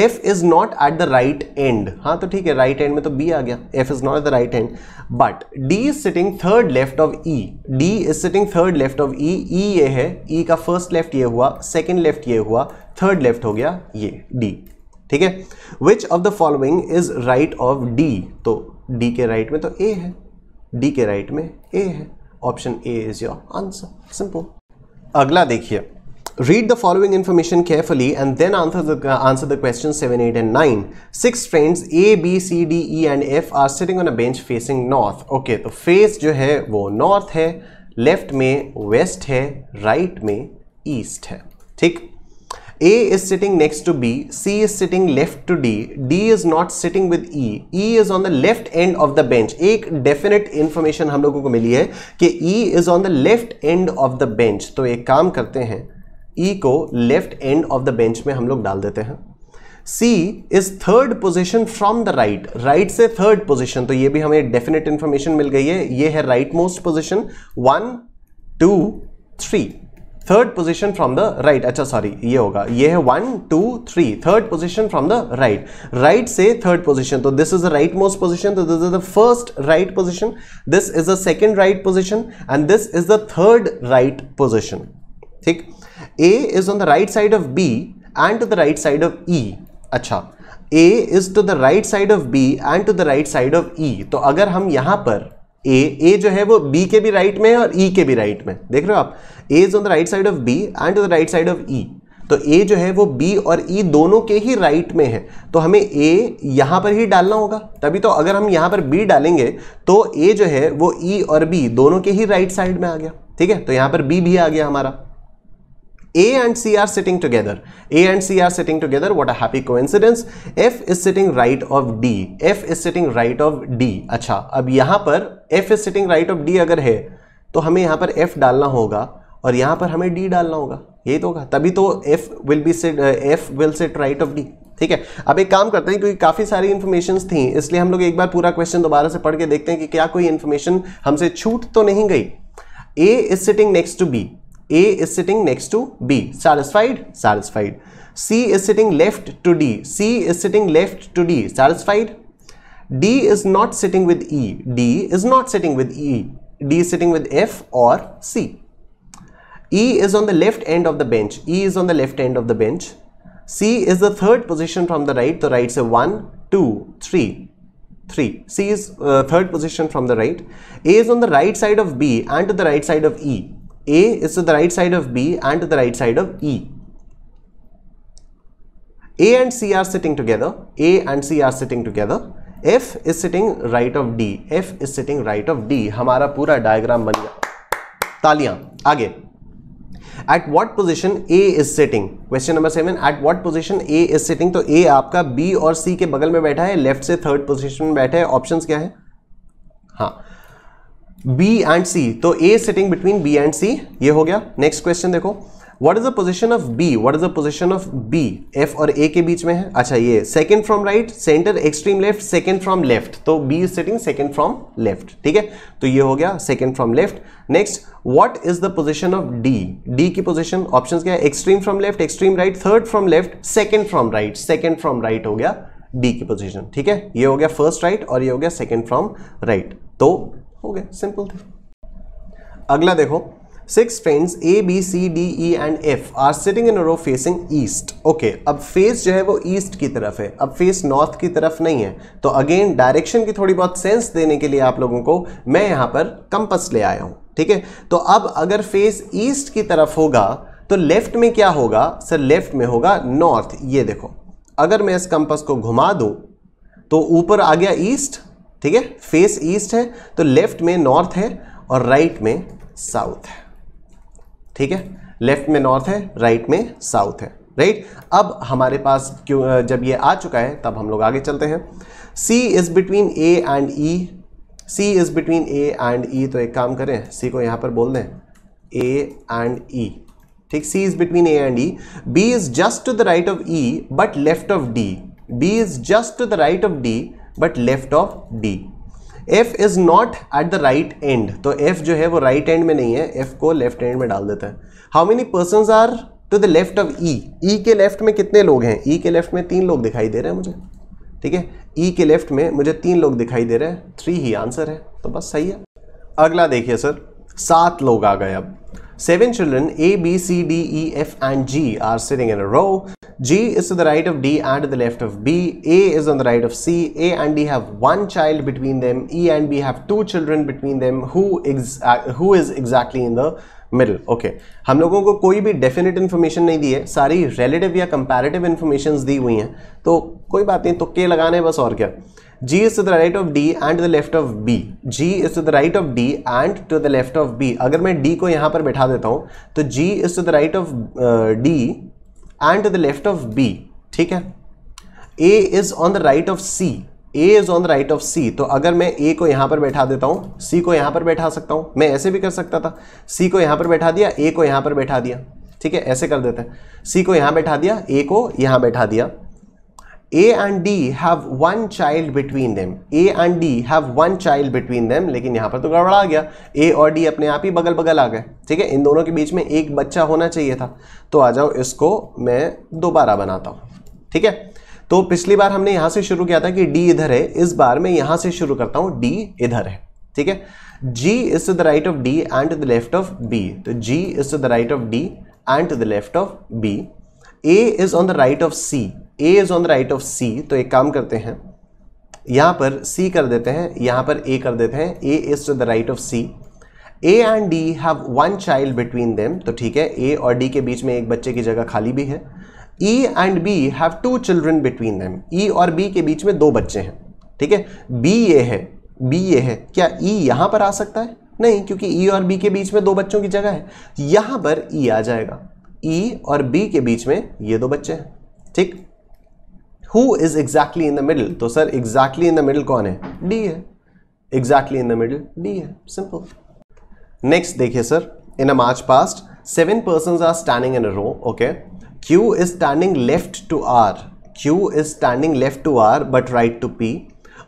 F is not at the right end. हाँ तो ठीक है, right end में तो B आ गया. F is not at the right end. But D is sitting third left of E. D is sitting third left of E. E ये है, E का first left ये हुआ, second left ये हुआ, third left हो गया ये D. ठीक है, Which of the following is right of D? तो D के राइट में तो A है, D के राइट में A है. Option A is your answer. Simple. अगला देखिए. Read the following information carefully and then answer the questions 7, 8 and 9. 6 friends A, B, C, D, E and F are sitting on a bench facing north. Okay, तो face जो है वो north है, left में west है, right में east है. ठीक. A is sitting next to B, C is sitting left to D, D is not sitting with E, E is on the left end of the bench. एक definite information हम लोगों को मिली है कि E is on the left end of the bench. तो एक काम करते हैं, E को left end of the bench में हम लोग डाल देते हैं. C is third position from the right, right से third position, तो ये भी हमें definite information मिल गई है. ये है right most position, 1, 2, 3. Third position from the right, अच्छा सॉरी ये होगा, ये है 1 2 3, third position from the right, right से थर्ड पोजीशन, तो this is the right most position, तो this is the first right position, this is the second right position and this is the third right position. ठीक, A is on the right side of B and to the right side of E। अच्छा, A is to the right side of B and to the right side of E, तो अगर हम यहां पर A जो है वो B के भी राइट में है और E के भी राइट में, देख रहे हो आप, A is on the right side of B and to the right side of E, तो A जो है वो B और E दोनों के ही राइट में है, तो हमें A यहां पर ही डालना होगा, तभी तो अगर हम यहां पर B डालेंगे तो A जो है वो E और B दोनों के ही राइट साइड में आ गया। ठीक है, तो यहां पर B भी आ गया हमारा। A and C are sitting together. A and C are sitting together. What a happy coincidence. F is sitting right of D. F is sitting right of D. अच्छा, अब यहां पर F is sitting right of D अगर है तो हमें यहां पर F डालना होगा और यहां पर हमें D डालना होगा, यही तो होगा, तभी तो F will sit right of D। ठीक है, अब एक काम करते हैं, क्योंकि काफी सारी इंफॉर्मेशन थी इसलिए हम लोग एक बार पूरा क्वेश्चन दोबारा से पढ़ के देखते हैं कि क्या कोई इंफॉर्मेशन हमसे छूट तो नहीं गई। A is sitting next to B. A is sitting next to B. Satisfied? Satisfied. C is sitting left to D. C is sitting left to D. Satisfied? D is not sitting with E. D is not sitting with E. D is sitting with F or C. E is on the left end of the bench. E is on the left end of the bench. C is the third position from the right. So right say 1 2 3. 3. C is third position from the right. A is on the right side of B and to the right side of E. A is to the right side of B and to the right side of E. A and C are sitting together. A and C are sitting together. F is sitting right of D. F is sitting right of D. हमारा पूरा डायग्राम बन गया। तालियां। आगे। At what position A is sitting? Question number 7. At what position A is sitting? तो A आपका B और C के बगल में बैठा है, लेफ्ट से थर्ड पोजीशन में बैठा है। ऑप्शंस क्या है? हाँ, B and C, तो A sitting between B and C, ये हो गया। नेक्स्ट क्वेश्चन देखो, What is the position of B? What is the position of B? F और A के बीच में है। अच्छा, ये second from right, centre, extreme left, second from left, तो B is sitting second from left. ठीक है, तो ये हो गया second from left. Next, What is the position of D? D की पोजीशन, ऑप्शंस क्या है? Extreme from left, extreme right, third from left, second from right. Second from right हो गया D की पोजीशन। ठीक है, ये हो गया फर्स्ट राइट और ये हो गया सेकंड फ्रॉम राइट, तो हो गया, सिंपल थी। अगला देखो, 6 friends A B C D E and F are sitting in a row facing east. Okay, अब फेस जो है वो ईस्ट की तरफ है, अब फेस नॉर्थ की तरफ नहीं है, तो अगेन डायरेक्शन की थोड़ी बहुत सेंस देने के लिए आप लोगों को मैं यहां पर कंपास ले आया हूं। ठीक है, तो अब अगर फेस ईस्ट की तरफ होगा तो लेफ्ट में क्या होगा सर? लेफ्ट में होगा नॉर्थ। ये देखो, अगर मैं इस कंपास को घुमा दूं तो ऊपर आ गया ईस्ट। ठीक है, फेस ईस्ट है तो लेफ्ट में नॉर्थ है और राइट में साउथ है। ठीक है, लेफ्ट में नॉर्थ है, राइट में साउथ है। राइट, अब हमारे पास क्यों, जब ये आ चुका है तब हम लोग आगे चलते हैं। C is between A and E। C is between A and E, तो एक काम करें, C को यहां पर बोल दें A एंड E। ठीक, C is between A and E। B is just to the right of E but left of D। B is just to the right of D but left of D। F is not at the right end, तो F जो है वो राइट एंड में नहीं है, F को लेफ्ट एंड में डाल देते हैं। How many persons are to the left of E? E के लेफ्ट में कितने लोग हैं? E के लेफ्ट में 3 लोग दिखाई दे रहे हैं मुझे। ठीक है, E के लेफ्ट में मुझे 3 लोग दिखाई दे रहे हैं, 3 ही आंसर है, तो बस सही है। अगला देखिए सर, 7 लोग आ गए। अब 7 children A B C D E F and G are sitting in a row. G is to the right of D and to the left of B. A is on the right of C. A and D have 1 child between them. E and B have 2 children between them. Who is exactly in the middle? Okay, हम लोगों को कोई भी डेफिनेट इन्फॉर्मेशन नहीं दी है, सारी रिलेटिव या कंपैरेटिव इन्फॉर्मेशंस दी हुई हैं, तो कोई बात नहीं, तुक्के लगाने बस, और क्या। G is to the right of D and to the left of B. G is to the right of D and to the left of B. अगर मैं D को यहाँ पर बैठा देता हूँ तो G is to the right of D and to the left of B. ठीक है, A is on the right of C. A is on the right of C. तो अगर मैं A को यहाँ पर बैठा देता हूँ, C को यहाँ पर बैठा सकता हूँ, मैं ऐसे भी कर सकता था, C को यहाँ पर बैठा दिया, A को यहाँ पर बैठा दिया। ठीक है, ऐसे कर देते हैं, C को यहाँ बैठा दिया, A को यहाँ बैठा दिया। A and D have one child between them. A and D have one child between them. लेकिन यहां पर तो गड़बड़ा गया, A और D अपने आप ही बगल बगल आ गए, ठीक है, इन दोनों के बीच में एक बच्चा होना चाहिए था। तो आ जाओ, इसको मैं दोबारा बनाता हूं, ठीक है। तो पिछली बार हमने यहां से शुरू किया था कि D इधर है, इस बार मैं यहां से शुरू करता हूं, D इधर है, ठीक है। G is to the right of D and to the left of B. तो G is to the right of D and to the left of B. A is on the right of C. A is on the right of C. तो एक काम करते हैं, यहां पर C कर देते हैं, यहां पर A कर देते हैं। A is to the right of C. A and D have one child between them. तो ठीक है, A और D के बीच में एक बच्चे की जगह खाली भी है। E and B have two children between them. E और B के बीच में दो बच्चे हैं, ठीक है। B ये है, B ये है, क्या E यहां पर आ सकता है? नहीं, क्योंकि E और B के बीच में दो बच्चों की जगह है, यहां पर E आ जाएगा। E और B के बीच में ये दो बच्चे हैं, ठीक। Who is exactly in the middle? तो sir exactly in the middle कौन है? D है। Exactly in the middle D है, simple। Next देखिए sir, in a march past 7 persons are standing in a row, okay। Q is standing left to R, Q is standing left to R but right to P.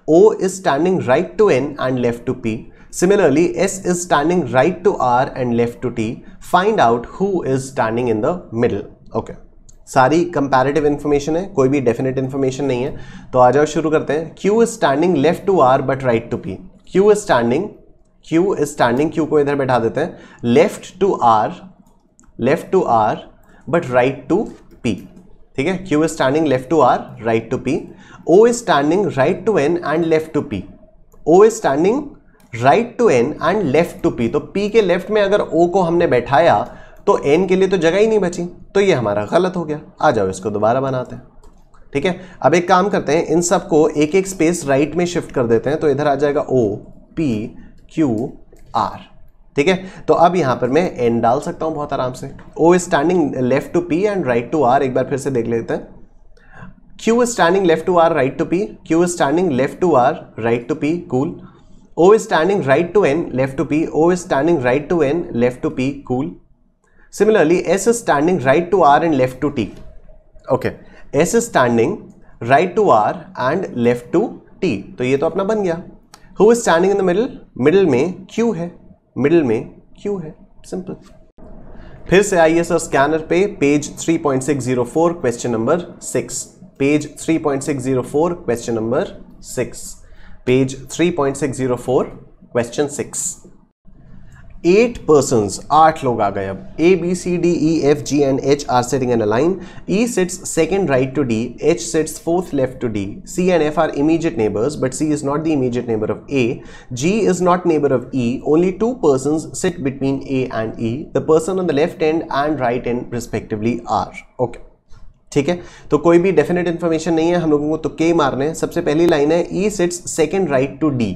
O is standing right to N and left to P. Similarly, S is standing right to R and left to T. Find out who is standing in the middle. Okay. सारी comparative information है, कोई भी definite information नहीं है। तो आ जाओ शुरू करते हैं। Q is standing left to R but right to P. Q is standing, Q को इधर बैठा देते हैं, left to R but right to P, ठीक है। Q is standing left to R, right to P. O is standing right to N and left to P. O is standing right to N and left to P. तो P के लेफ्ट में अगर O को हमने बैठाया तो N के लिए तो जगह ही नहीं बची, तो ये हमारा गलत हो गया। आ जाओ, इसको दोबारा बनाते हैं, ठीक है। अब एक काम करते हैं, इन सब को एक एक स्पेस राइट में शिफ्ट कर देते हैं, तो इधर आ जाएगा O P Q R, ठीक है। तो अब यहां पर मैं N डाल सकता हूं बहुत आराम से। O is standing left to P and right to R, एक बार फिर से देख लेते हैं। Q is standing left to R, right to P. Q is standing left to R, right to P. Cool. O is standing right to N, left to P. O is standing right to N, left to P. Cool. Similarly, S is standing right to R and left to T. Okay. S is standing right to R and left to T. तो ये तो अपना बन गया। Who is standing in the middle? Middle में Q है, middle में Q है, simple। फिर से आइए सर स्कैनर पे, page 3.604 question number 6, page 3.604 question number 6, page 3.604 question 6। 8 persons, 8 लोग आ गए। अब A B C D E F G and H are sitting in a line. E sits second right to D, H sits fourth left to D. C and F are immediate neighbors, but C is not the immediate neighbor of A. G is not neighbor of E. Only 2 persons sit between A and E. The person on the left end and right end respectively are. Okay. ठीक है, तो कोई भी डेफिनेट इंफॉर्मेशन नहीं है, हम लोगों को तुक्के ही मारने हैं। सबसे पहली लाइन है E sits second right to D,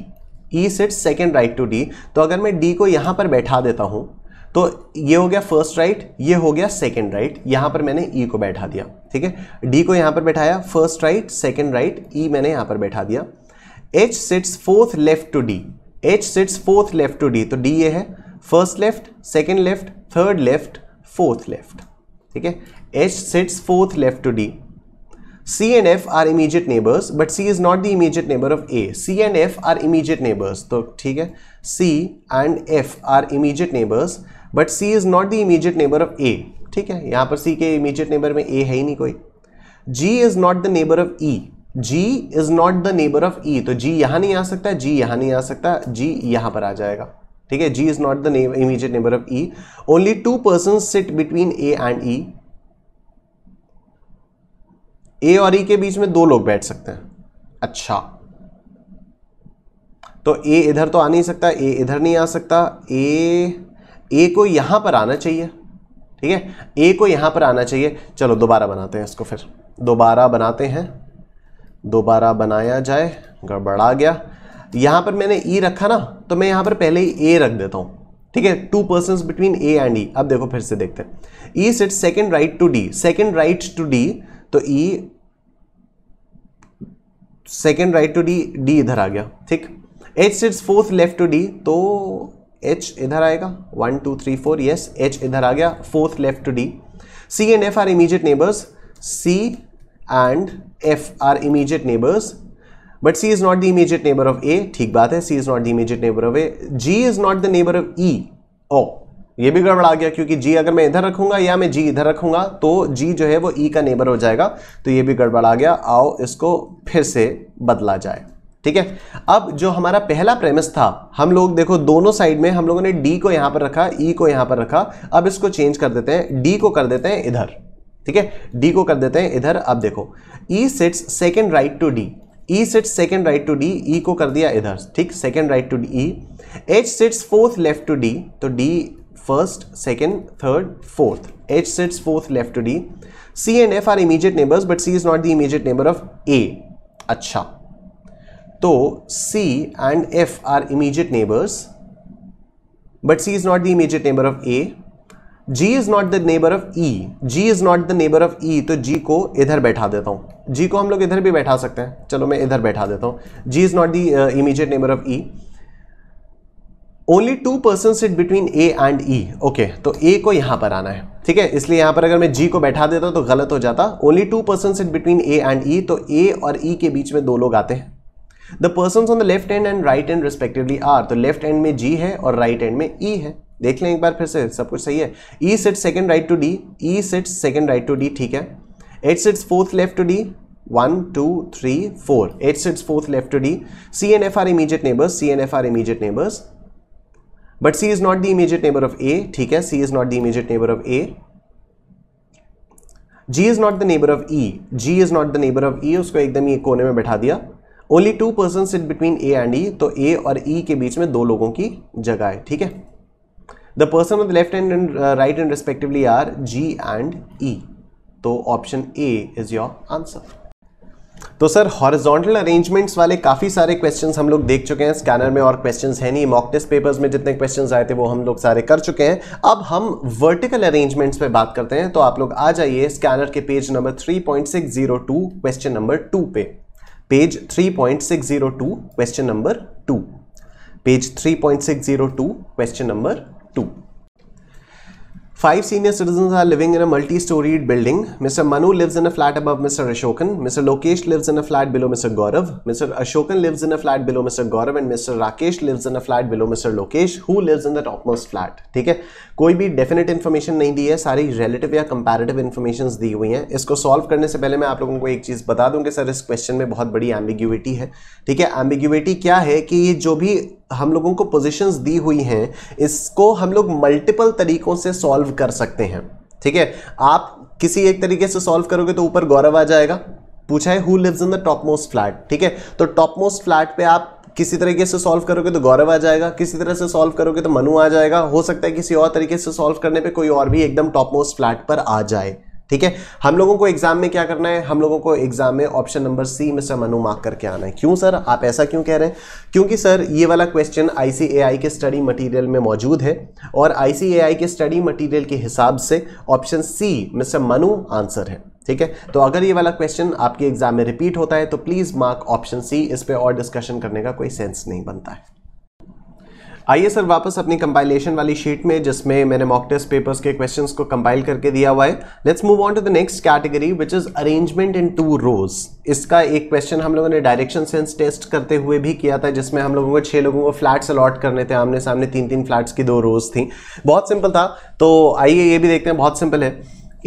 E sits second right to D। तो अगर मैं D को यहां पर बैठा देता हूं तो ये हो गया फर्स्ट राइट, ये हो गया सेकंड राइट, यहां पर मैंने E को बैठा दिया, ठीक है। D को यहां पर बैठाया, first right second right, E मैंने यहां पर बैठा दिया। H sits fourth left to D, H sits fourth left to D, तो D ये है, first left, second left, third left, fourth left, ठीक है। H sits fourth left to D. C and F are immediate neighbors, but C is not the immediate neighbor of A. C and F are immediate neighbors. तो ठीक है, C and F are immediate neighbors, but C is not the immediate neighbor of A. ठीक है, यहाँ पर C के immediate neighbor में A है ही नहीं कोई। G is not the neighbor of E. G is not the neighbor of E. तो G यहाँ नहीं आ सकता, G यहाँ नहीं आ सकता, G यहाँ पर आ जाएगा, ठीक है। G is not the immediate neighbor of E. Only 2 persons sit between A and E. A और E के बीच में 2 लोग बैठ सकते हैं। अच्छा, तो A इधर तो आ नहीं सकता, A इधर नहीं आ सकता, A को यहां पर आना चाहिए, ठीक है, A को यहां पर आना चाहिए। चलो दोबारा बनाते हैं इसको, फिर दोबारा बनाते हैं, दोबारा बनाया जाए, गड़बड़ा गया। यहां पर मैंने E रखा ना, तो मैं यहां पर पहले ही A रख देता हूं, ठीक है। 2 persons between A and E। अब देखो फिर से देखते हैं। E sits second right to D, second right to D, तो E second right to D, D इधर आ गया, ठीक। H sits fourth left to D, तो H इधर आएगा, 1 2 3 4, यस, H इधर आ गया, fourth left to D। C and F are immediate neighbors, C and F are immediate neighbors, but C is not the immediate neighbor of A. ठीक बात है, C is not the immediate neighbor of A. G is not the neighbor of E. Oh, ये भी गड़बड़ आ गया, क्योंकि G अगर मैं इधर रखूंगा या मैं G इधर रखूंगा तो G जो है वो E का नेबर हो जाएगा, तो ये भी गड़बड़ आ गया। आओ इसको फिर से बदला जाए, ठीक है। अब जो हमारा पहला प्रेमिस था, हम लोग देखो दोनों साइड में हम लोगों ने D को यहां पर रखा, E को यहां पर रखा। अब इसको चेंज कर देते हैं, D को कर देते हैं इधर, ठीक है, D को कर देते हैं इधर। अब देखो E sits second right to D, E sits second right to D, E को कर दिया इधर, ठीक, second right to E। H sits fourth left to D, तो D first, second, third, fourth. H sits fourth left to D। C and F are immediate neighbours बट C is not the immediate neighbour of A। अच्छा, तो C and F are immediate neighbors, but C is not the immediate neighbor of A. G is not the neighbor of E. G is not the neighbor of E, तो G को इधर बैठा देता हूं। G को हम लोग इधर भी बैठा सकते हैं, चलो मैं इधर बैठा देता हूं। G is not the immediate neighbor of E. Only two persons sit between A and E. Okay, तो A को यहां पर आना है, ठीक है, इसलिए यहां पर अगर मैं G को बैठा देता तो गलत हो जाता। Only two persons sit between A and E, तो A और E के बीच में दो लोग आते हैं। The persons on the left end and right end respectively are, तो लेफ्ट एंड में G है और राइट एंड में E है। देख लें एक बार फिर से, सब कुछ सही है। E sits second right to D, E sits second right to D, ठीक है। H sits fourth left to D, 1 2 3 4, H sits fourth left to D। C and F are immediate neighbors, C and F are immediate neighbors, but C is not the immediate neighbor of A, ठीक है, C is not the immediate neighbor of A। G is not the neighbor of E, G is not the neighbor of E, उसको एकदम ये कोने में बैठा दिया। Only two persons sit between A and E, तो A और E के बीच में दो लोगों की जगह है, ठीक है। The person on the left hand and right hand respectively are G and E, तो option A is your answer। तो सर हॉरिजॉन्टल अरेंजमेंट्स वाले काफ़ी सारे क्वेश्चंस हम लोग देख चुके हैं, स्कैनर में और क्वेश्चंस है नहीं, मॉक टेस्ट पेपर्स में जितने क्वेश्चंस आए थे वो हम लोग सारे कर चुके हैं। अब हम वर्टिकल अरेंजमेंट्स पे बात करते हैं, तो आप लोग आ जाइए स्कैनर के पेज नंबर 3.602 क्वेश्चन नंबर 2 पे। Page 3.602 question number 2, page 3.602 question number 2। 5 senior citizens are living in a multi-storied building. Mr. Manu lives in a flat above Mr. Ashokan. Mr. Lokesh lives in a flat below Mr. Gaurav. Mr. Ashokan lives in a flat below Mr. Gaurav and Mr. Rakesh lives in a flat below Mr. Lokesh. Who lives in the topmost flat? ठीक है, कोई भी डेफिनेट इन्फॉर्मेशन नहीं दी है, सारी रिलेटिव या कंपैरेटिव इन्फॉर्मेशंस दी हुई हैं। इसको सॉल्व करने से पहले मैं आप लोगों को एक चीज़ बता दूं कि सर इस क्वेश्चन में बहुत बड़ी एम्बिग्यूटी है, ठीक है। एम्बिग्यूटी क्या है कि ये जो भी हम लोगों को पोजीशंस दी हुई हैं, इसको हम लोग मल्टीपल तरीकों से सॉल्व कर सकते हैं, ठीक है। आप किसी एक तरीके से सॉल्व करोगे तो ऊपर गौरव आ जाएगा, पूछा है who lives in the top most flat, ठीक है, तो टॉप मोस्ट फ्लैट पे आप किसी तरीके से सॉल्व करोगे तो गौरव आ जाएगा, किसी तरह से सॉल्व करोगे तो मनु आ जाएगा, हो सकता है किसी और तरीके से सॉल्व करने पे कोई और भी एकदम टॉप मोस्ट फ्लैट पर आ जाए, ठीक है। हम लोगों को एग्जाम में क्या करना है, हम लोगों को एग्जाम में option number C mister Manu mark करके आना है। क्यों सर, आप ऐसा क्यों कह रहे हैं? क्योंकि सर ये वाला क्वेश्चन ICAI के स्टडी मटेरियल में मौजूद है और ICAI के स्टडी मटेरियल के हिसाब से option C mister Manu answer है, ठीक है। तो अगर ये वाला क्वेश्चन आपके एग्जाम में रिपीट होता है तो प्लीज मार्क ऑप्शन सी, इस पे और डिस्कशन करने का कोई सेंस नहीं बनता है। आइए सर वापस अपनी कंपाइलेशन वाली शीट में, जिसमें मैंने मॉक टेस्ट पेपर्स के क्वेश्चंस को कंपाइल करके दिया हुआ है। Let's move on to the next category which is arrangement in 2 rows. इसका एक क्वेश्चन हम लोगों ने डायरेक्शन सेंस टेस्ट करते हुए भी किया था, जिसमें हम लोगों को 6 लोगों को फ्लैट्स अलॉट करने थे, आमने सामने 3-3 फ्लैट्स की 2 रोज थी। बहुत सिंपल था, तो आइए ये भी देखते हैं, बहुत सिंपल है।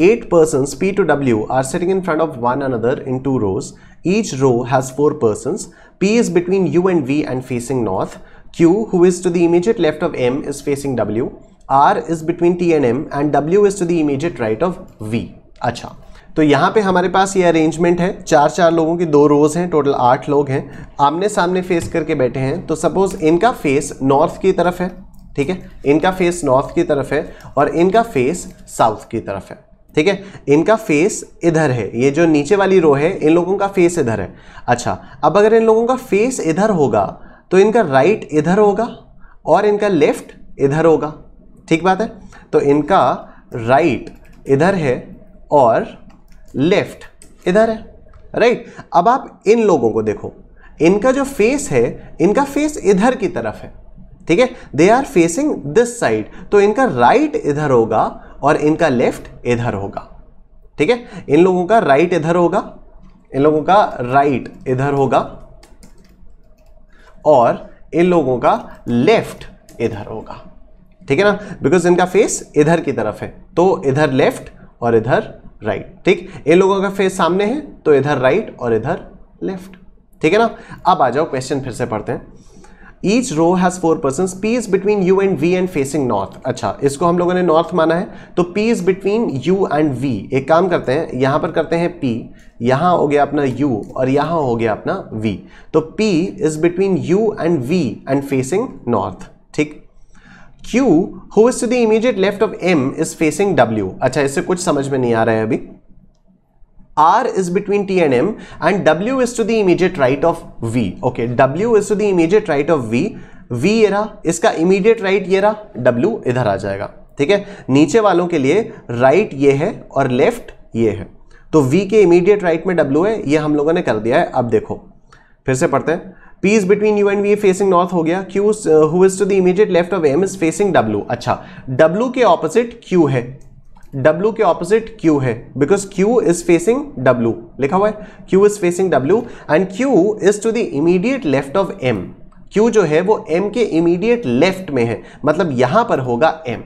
8 persons P to W are sitting in front of one another in 2 rows. Each row has 4 persons. P is between U and V and facing north. Q, who is to the immediate left of M, is facing W. R is between T and M and W is to the immediate right of V. अच्छा, तो यहाँ पे हमारे पास ये अरेंजमेंट है, 4-4 लोगों की 2 रोज हैं, टोटल 8 लोग हैं, आमने सामने फेस करके बैठे हैं। तो सपोज इनका फेस नॉर्थ की तरफ है, ठीक है, इनका फेस नॉर्थ की तरफ है और इनका फेस साउथ की तरफ है, ठीक है। इनका फेस इधर है, ये जो नीचे वाली रो है इन लोगों का फेस इधर है। अच्छा, अब अगर इन लोगों का फेस इधर होगा तो इनका राइट इधर होगा और इनका लेफ्ट इधर होगा, ठीक बात है। तो इनका राइट इधर है और लेफ्ट इधर है, राइट। अब आप इन लोगों को देखो, इनका जो फेस है, इनका फेस इधर की तरफ है, ठीक है, they are facing this side, तो इनका राइट इधर होगा और इनका लेफ्ट इधर होगा, ठीक है। इन लोगों का राइट इधर होगा इन लोगों का राइट इधर होगा और इन लोगों का लेफ्ट इधर होगा, ठीक है ना, बिकॉज इनका फेस इधर की तरफ है, तो इधर लेफ्ट और इधर राइट, ठीक। इन लोगों का फेस सामने है तो इधर राइट और इधर लेफ्ट, ठीक है ना। अब आ जाओ क्वेश्चन फिर से पढ़ते हैं। Each row has 4 persons. P is between U and V and facing north. अच्छा, इसको हम लोगों ने नॉर्थ माना है, तो P is between U and V. एक काम करते हैं, यहां पर करते हैं P, यहां हो गया अपना U और यहां हो गया अपना V, तो P is between U and V and facing north, ठीक। Q, who is to the immediate left of M, is facing W. अच्छा, इससे कुछ समझ में नहीं आ रहा है अभी। R is between T and M and W is to the immediate right of V. Okay, W is to the immediate right of V. V ये रहा, इसका immediate right ये रहा, W इधर आ जाएगा, ठीक है। नीचे वालों के लिए right ये है और left ये है, तो V के immediate right में W है, ये हम लोगों ने कर दिया है। अब देखो फिर से पढ़ते हैं। P is between U and V facing north हो गया। Q who is to the immediate left of M is facing W. अच्छा, W के opposite Q है, W के ऑपोजिट Q है, because Q is facing W, लिखा हुआ है Q is facing W and Q is to the immediate left of M. Q जो है वो M के इमीडिएट लेफ्ट में है, मतलब यहां पर होगा M,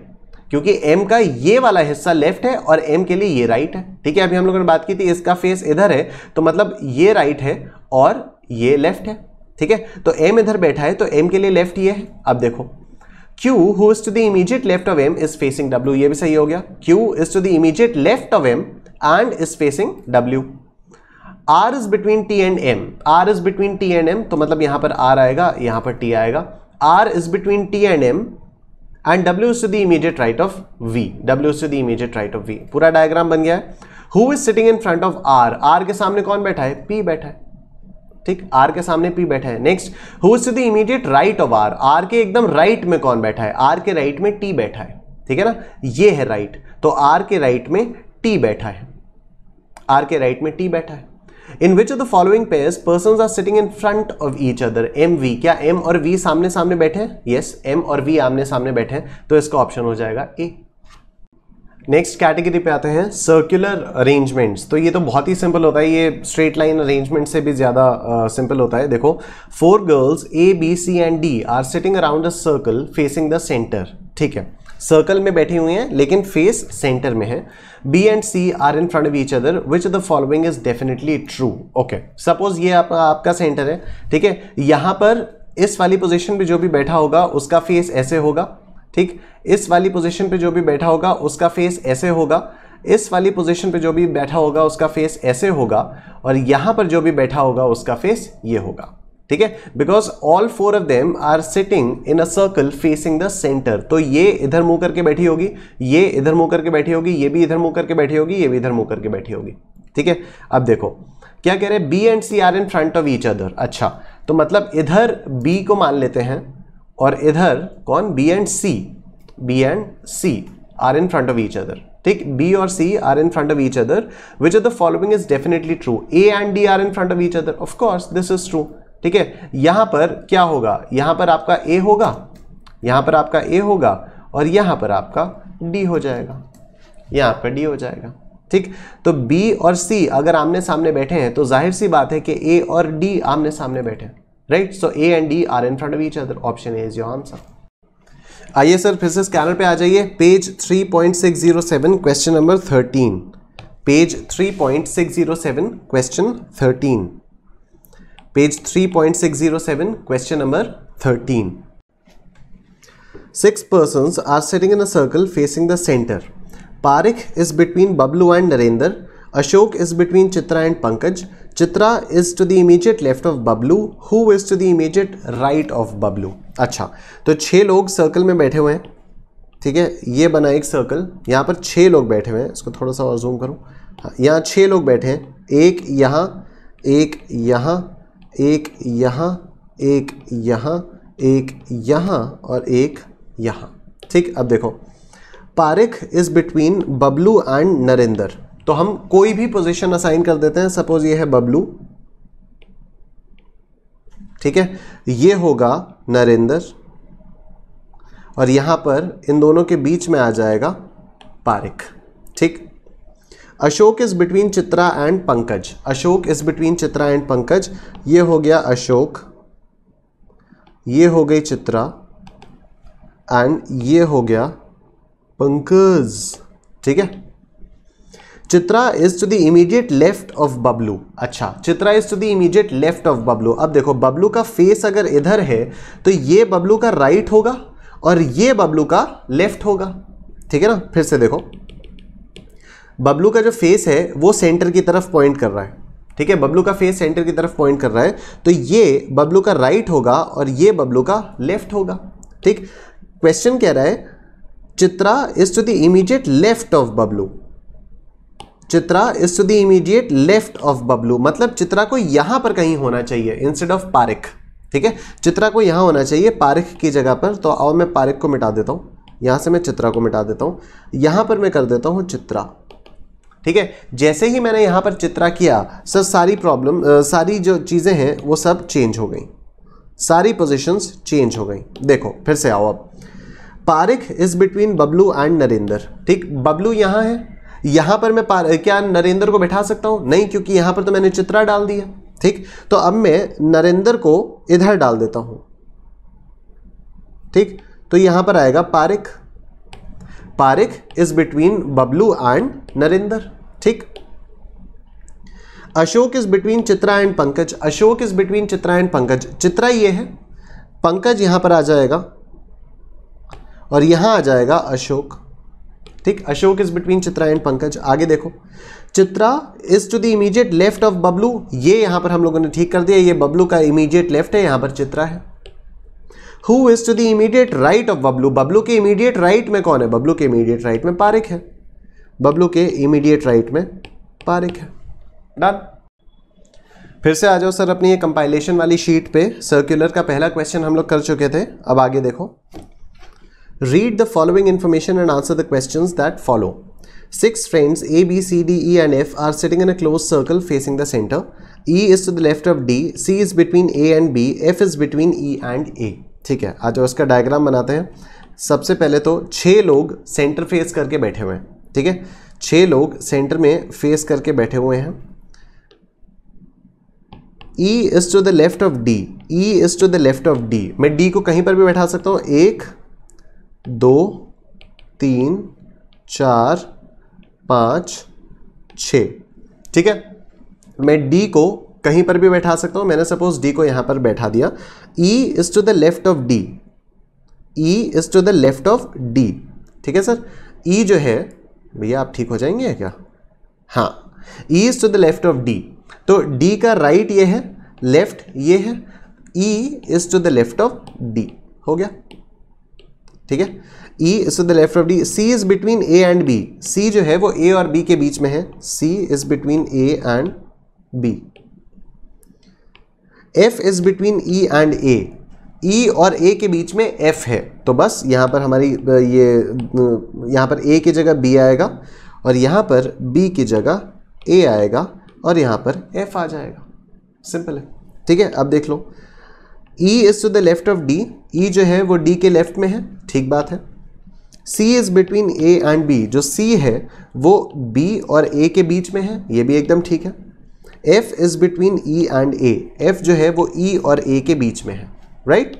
क्योंकि M का ये वाला हिस्सा लेफ्ट है और M के लिए ये राइट है, ठीक है। अभी हम लोगों ने बात की थी इसका फेस इधर है, तो मतलब ये राइट है और ये लेफ्ट है, ठीक है। तो M इधर बैठा है तो M के लिए लेफ्ट ये है। अब देखो Q who is to the immediate left of M is facing W, ये भी सही हो गया। Q is to the immediate left of M and is facing W. R is between T and M. R is between T and M, तो मतलब यहां पर R आएगा, यहां पर T आएगा। R is between T and M and W is to the immediate right of V. W is to the immediate right of V. पूरा डायग्राम बन गया है। Who is sitting in front of R? R के सामने कौन बैठा है? P बैठा है, ठीक। R के सामने P बैठा है। Next, who is to the immediate right of R? R के एकदम राइट में कौन बैठा है? R के राइट में T बैठा है, ठीक है ना, ये है राइट, तो R के राइट में T बैठा है, R के राइट में T बैठा है। In which of the following pairs persons are sitting in front of each other? M V, क्या M और V सामने सामने बैठे हैं? यस, M और V आमने सामने बैठे हैं, तो इसका ऑप्शन हो जाएगा ए। नेक्स्ट कैटेगरी पे आते हैं सर्कुलर अरेंजमेंट्स। तो ये तो बहुत ही सिंपल होता है, ये स्ट्रेट लाइन अरेंजमेंट से भी ज़्यादा सिंपल होता है। देखो, 4 girls A, B, C and D are sitting around a circle facing the centre, ठीक है। सर्कल में बैठी हुई हैं लेकिन फेस सेंटर में है। B and C are in front of each other, which of the following is definitely true? Okay, suppose ये आपका सेंटर है, ठीक है। यहाँ पर इस वाली पोजिशन पे जो भी बैठा होगा उसका फेस ऐसे होगा, ठीक। इस वाली पोजीशन पे जो भी बैठा होगा उसका फेस ऐसे होगा, इस वाली पोजीशन पे जो भी बैठा होगा उसका फेस ऐसे होगा, और यहां पर जो भी बैठा होगा उसका फेस ये होगा, ठीक है। Because all 4 of them are sitting in a circle facing the centre, तो ये इधर मुंह करके बैठी होगी, ये इधर मुंह करके बैठी होगी, ये भी इधर मुंह करके बैठी होगी, ये भी इधर मुंह करके बैठी होगी, ठीक है। अब देखो क्या कह रहे हैं, B and C are in front of each other. अच्छा, तो मतलब इधर B को मान लेते हैं और इधर कौन? B and C are in front of each other, ठीक। B और C are in front of each other. Which of the following is definitely true? A and D are in front of each other. Of course, this is true, ठीक है। यहां पर क्या होगा? यहां पर आपका A होगा, यहां पर आपका A होगा और यहां पर आपका D हो जाएगा, यहां पर D हो जाएगा, ठीक। तो B और C अगर आमने सामने बैठे हैं तो जाहिर सी बात है कि A और D आमने सामने बैठे हैं, right. So A and D are in front of each other. Option A is your answer. आइए सर फिर से स्कैनर पे आ जाइए, page 3.607 question number 13, page 3.607 question 13, page 3.607 question number 13। 6 persons are sitting in a circle facing the center. Parik is between Bablu and Narendra. Ashok is between Chitra and Pankaj. Chitra is to the immediate left of Bablu. Who is to the immediate right of Bablu? अच्छा, तो 6 लोग सर्कल में बैठे हुए हैं, ठीक है। ये बना एक सर्कल, यहाँ पर 6 लोग बैठे हुए हैं, इसको थोड़ा सा और जूम करूँ। हाँ, यहाँ 6 लोग बैठे हैं, एक यहाँ, एक यहाँ, एक यहाँ, एक यहाँ, एक यहाँ और एक यहाँ, ठीक। अब देखो, Parik is between Bablu and Narendra, तो हम कोई भी पोजीशन असाइन कर देते हैं। सपोज ये है बबलू, ठीक है, ये होगा नरेंद्र और यहां पर इन दोनों के बीच में आ जाएगा पारिक, ठीक। Ashok is between Chitra and Pankaj, Ashok is between Chitra and Pankaj, ये हो गया अशोक, ये हो गई चित्रा एंड ये हो गया पंकज, ठीक है। Chitra is to the immediate left of Bablu, अच्छा Chitra is to the immediate left of Bablu. अब देखो बबलू का फेस अगर इधर है तो ये बबलू का राइट होगा और ये बबलू का लेफ्ट होगा, ठीक है ना। फिर से देखो बबलू का जो फेस है वो सेंटर की तरफ पॉइंट कर रहा है, ठीक है, बबलू का फेस सेंटर की तरफ पॉइंट कर रहा है, तो ये बबलू का राइट होगा और ये बबलू का लेफ्ट होगा, ठीक। क्वेश्चन कह रहा है Chitra is to the immediate left of Bablu, Chitra is to the immediate left of Bablu, मतलब चित्रा को यहां पर कहीं होना चाहिए इंस्टेड ऑफ पारिक, ठीक है, चित्रा को यहां होना चाहिए पारिक की जगह पर। तो आओ मैं पारिक को मिटा देता हूं, यहां से मैं चित्रा को मिटा देता हूं, यहां पर मैं कर देता हूं चित्रा, ठीक है। जैसे ही मैंने यहां पर चित्रा किया सर सारी प्रॉब्लम सारी जो चीजें हैं वो सब चेंज हो गई, सारी पोजीशंस चेंज हो गई। देखो फिर से आओ, अब Parik is between Bablu and Narendra, ठीक, बबलू यहां है, यहां पर मैं क्या नरेंद्र को बैठा सकता हूं? नहीं, क्योंकि यहां पर तो मैंने चित्रा डाल दिया, ठीक। तो अब मैं नरेंद्र को इधर डाल देता हूं, ठीक, तो यहां पर आएगा Parik, Parik is between Bablu and Narendra, ठीक। Ashok is between Chitra and Pankaj, Ashok is between Chitra and Pankaj, Chitra ये है, पंकज यहां पर आ जाएगा और यहां आ जाएगा अशोक, ठीक। Ashok is between Chitra and Pankaj. आगे देखो Chitra is to the immediate left of Bablu, ये यहां पर हम लोगों ने ठीक कर दिया, ये बबलू का इमीडिएट लेफ्ट है, यहां पर चित्रा है। Who is to the immediate right of Bablu, Bablu के इमीडिएट राइट में कौन है? बबलू के इमीडिएट राइट में पारिक है, बबलू के इमीडिएट राइट में पारिक है। डन। फिर से आ जाओ सर अपनी ये कंपाइलेशन वाली शीट पे, सर्कुलर का पहला क्वेश्चन हम लोग कर चुके थे, अब आगे देखो। Read the following information and answer the questions that follow. 6 friends A, B, C, D, E and F are sitting in a closed circle facing the center. E is to the left of D, C is between A and B, F is between E and A. ठीक है, आज उसका डायग्राम बनाते हैं। सबसे पहले तो 6 लोग सेंटर फेस करके बैठे हुए हैं, ठीक है, 6 लोग सेंटर में फेस करके बैठे हुए हैं। E is to the left of D, E is to the left of D, मैं D को कहीं पर भी बैठा सकता हूँ, 1 2 3 4 5 6, ठीक है, मैं D को कहीं पर भी बैठा सकता हूं, मैंने सपोज D को यहां पर बैठा दिया। E is to the left of D, E is to the left of D, ठीक है सर। E जो है भैया आप ठीक हो जाएंगे क्या? हाँ, E is to the left of D, तो D का राइट ये है, लेफ्ट ये है, E is to the left of D, हो गया, ठीक है। E is to the left of D, C is between A and B, C जो है वो A और B के बीच में है, C is between A and B। F is between E and A, E और A के बीच में F है, तो बस यहाँ पर हमारी ये यहाँ पर A की जगह B आएगा और यहाँ पर B की जगह A आएगा और यहाँ पर F आ जाएगा, सिंपल है, ठीक है। अब देख लो E is to the left of D, E जो है वो D के लेफ्ट में है, ठीक बात है। C is between A and B, जो C है वो B और A के बीच में है, ये भी एकदम ठीक है। F is between E and A, F जो है वो E और A के बीच में है, राइट।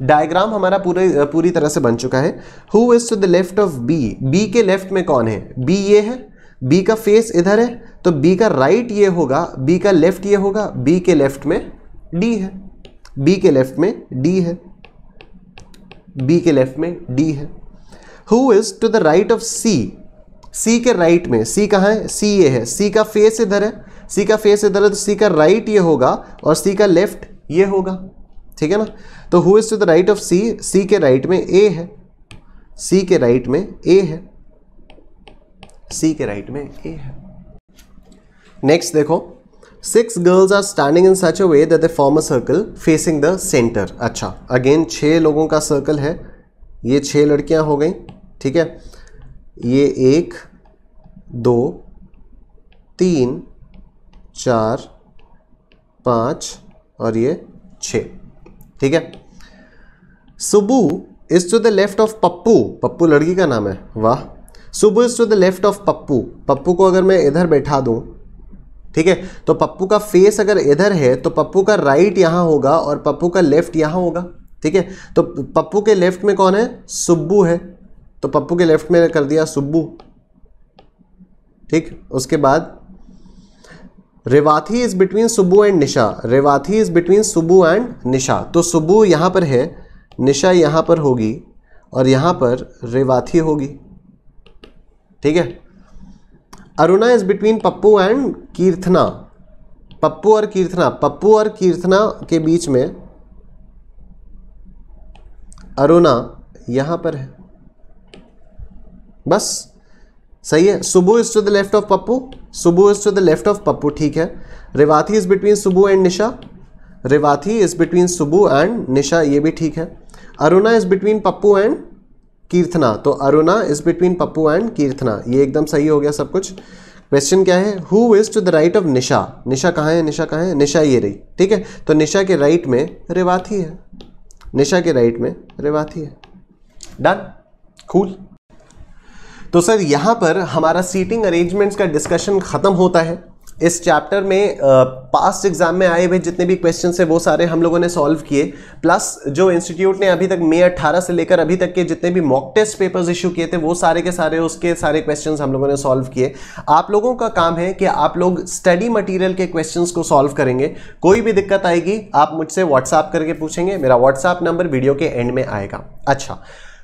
डायग्राम हमारा पूरी तरह से बन चुका है। Who is to the left of B, B के लेफ्ट में कौन है? B ये है, B का फेस इधर है, तो B का राइट ये होगा, B का लेफ्ट ये होगा, B के लेफ्ट में D है, B के लेफ्ट में D है, B के लेफ्ट में D है। Who is to the right of C, C के राइट में, C कहाँ है? C ये है, C का फेस इधर है, C का फेस इधर है, तो C का राइट ये होगा और C का लेफ्ट ये होगा, ठीक है ना। तो who is to the right of C, C के राइट में A है, C के राइट में A है, C के राइट में A है। नेक्स्ट देखो, 6 girls are standing in such a way that they form a circle facing the center। अच्छा, अगेन 6 लोगों का सर्कल है, ये 6 लड़कियां हो गई, ठीक है। ये 1 2 3 4 5 और ये 6, ठीक है। Subbu is to the left of Pappu, Pappu लड़की का नाम है, वाह। Subbu is to the left of Pappu, Pappu को अगर मैं इधर बैठा दूं, ठीक है, तो पप्पू का फेस अगर इधर है तो पप्पू का राइट यहां होगा और पप्पू का लेफ्ट यहां होगा, ठीक है। तो पप्पू के लेफ्ट में कौन है? सुब्बू है, तो पप्पू के लेफ्ट में कर दिया सुब्बू, ठीक। उसके बाद Revathi is between Subbu and Nisha, Revathi is between Subbu and Nisha, तो सुब्बू यहां पर है, निशा यहां पर होगी और यहां पर रेवाथी होगी, ठीक है। Aruna is between Pappu and Keerthana, Pappu और कीर्थना, पप्पू और कीर्थना के बीच में अरुणा यहां पर है, बस सही है। Subbu is to the left of Pappu, Subbu is to the left of Pappu, ठीक है। Revathi is between Subbu and Nisha, Revathi is between Subbu and Nisha, ये भी ठीक है। Aruna is between Pappu and Keerthana, तो Aruna is between Pappu and Keerthana, ये एकदम सही हो गया सब कुछ। क्वेश्चन क्या है? Who is to the right of Nisha, Nisha कहाँ है? निशा कहाँ है? निशा ये रही, ठीक है। तो निशा के राइट में रेवाथी है, निशा के राइट में रेवाथी है। Done, cool. तो सर यहां पर हमारा सीटिंग अरेंजमेंट्स का डिस्कशन खत्म होता है। इस चैप्टर में पास्ट एग्जाम में आए हुए जितने भी क्वेश्चंस हैं वो सारे हम लोगों ने सॉल्व किए, प्लस जो इंस्टीट्यूट ने अभी तक मई 18 से लेकर अभी तक के जितने भी मॉक टेस्ट पेपर्स इशू किए थे वो सारे के सारे उसके सारे क्वेश्चंस हम लोगों ने सॉल्व किए। आप लोगों का काम है कि आप लोग स्टडी मटेरियल के क्वेश्चंस को सॉल्व करेंगे। कोई भी दिक्कत आएगी आप मुझसे व्हाट्सएप करके पूछेंगे, मेरा व्हाट्सएप नंबर वीडियो के एंड में आएगा। अच्छा,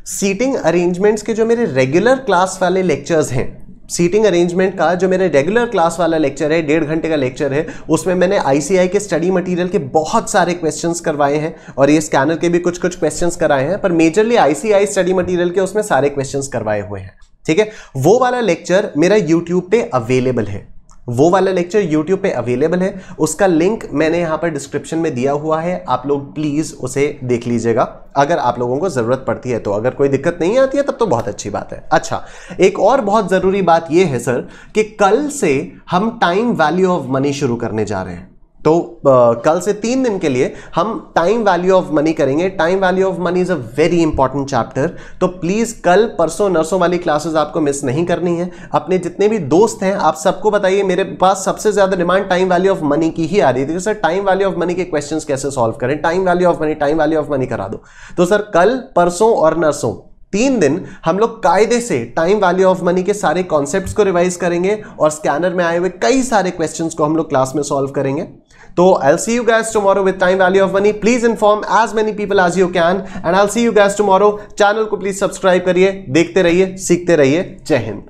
सीटिंग अरेंजमेंट्स के जो मेरे रेगुलर क्लास वाले लेक्चर्स हैं, सीटिंग अरेंजमेंट का जो मेरे रेगुलर क्लास वाला लेक्चर है, 1.5 घंटे का लेक्चर है, उसमें मैंने आईसीआई के स्टडी मटेरियल के बहुत सारे क्वेश्चंस करवाए हैं और ये स्कैनर के भी कुछ कुछ क्वेश्चंस कराए हैं, पर मेजरली आईसीआई स्टडी मटेरियल के उसमें सारे क्वेश्चंस करवाए हुए हैं, ठीक है। वो वाला लेक्चर मेरा यूट्यूब पे अवेलेबल है, वो वाला लेक्चर यूट्यूब पे अवेलेबल है, उसका लिंक मैंने यहां पर डिस्क्रिप्शन में दिया हुआ है, आप लोग प्लीज उसे देख लीजिएगा अगर आप लोगों को जरूरत पड़ती है तो। अगर कोई दिक्कत नहीं आती है तब तो बहुत अच्छी बात है। अच्छा, एक और बहुत जरूरी बात यह है सर कि कल से हम टाइम वैल्यू ऑफ मनी शुरू करने जा रहे हैं। तो कल से 3 दिन के लिए हम टाइम वैल्यू ऑफ मनी करेंगे। Time value of money is a very important chapter, तो प्लीज कल परसों नरसों वाली क्लासेस आपको मिस नहीं करनी है। अपने जितने भी दोस्त हैं आप सबको बताइए, मेरे पास सबसे ज्यादा demand time value of money की ही आ रही थी, sir time value of money के क्वेश्चंस कैसे सॉल्व करें, time value of money, time value of money करा दो। तो सर कल परसों और नरसों 3 दिन हम लोग कायदे से टाइम वैल्यू ऑफ मनी के सारे कॉन्सेप्ट्स को रिवाइज करेंगे और स्कैनर में आए हुए कई सारे क्वेश्चंस को हम लोग क्लास में सॉल्व करेंगे। तो I'll see you guys tomorrow with time value of money. Please inform as many people as you can and I'll see you guys tomorrow. Channel को प्लीज सब्सक्राइब करिए, देखते रहिए, सीखते रहिए। जय हिंद।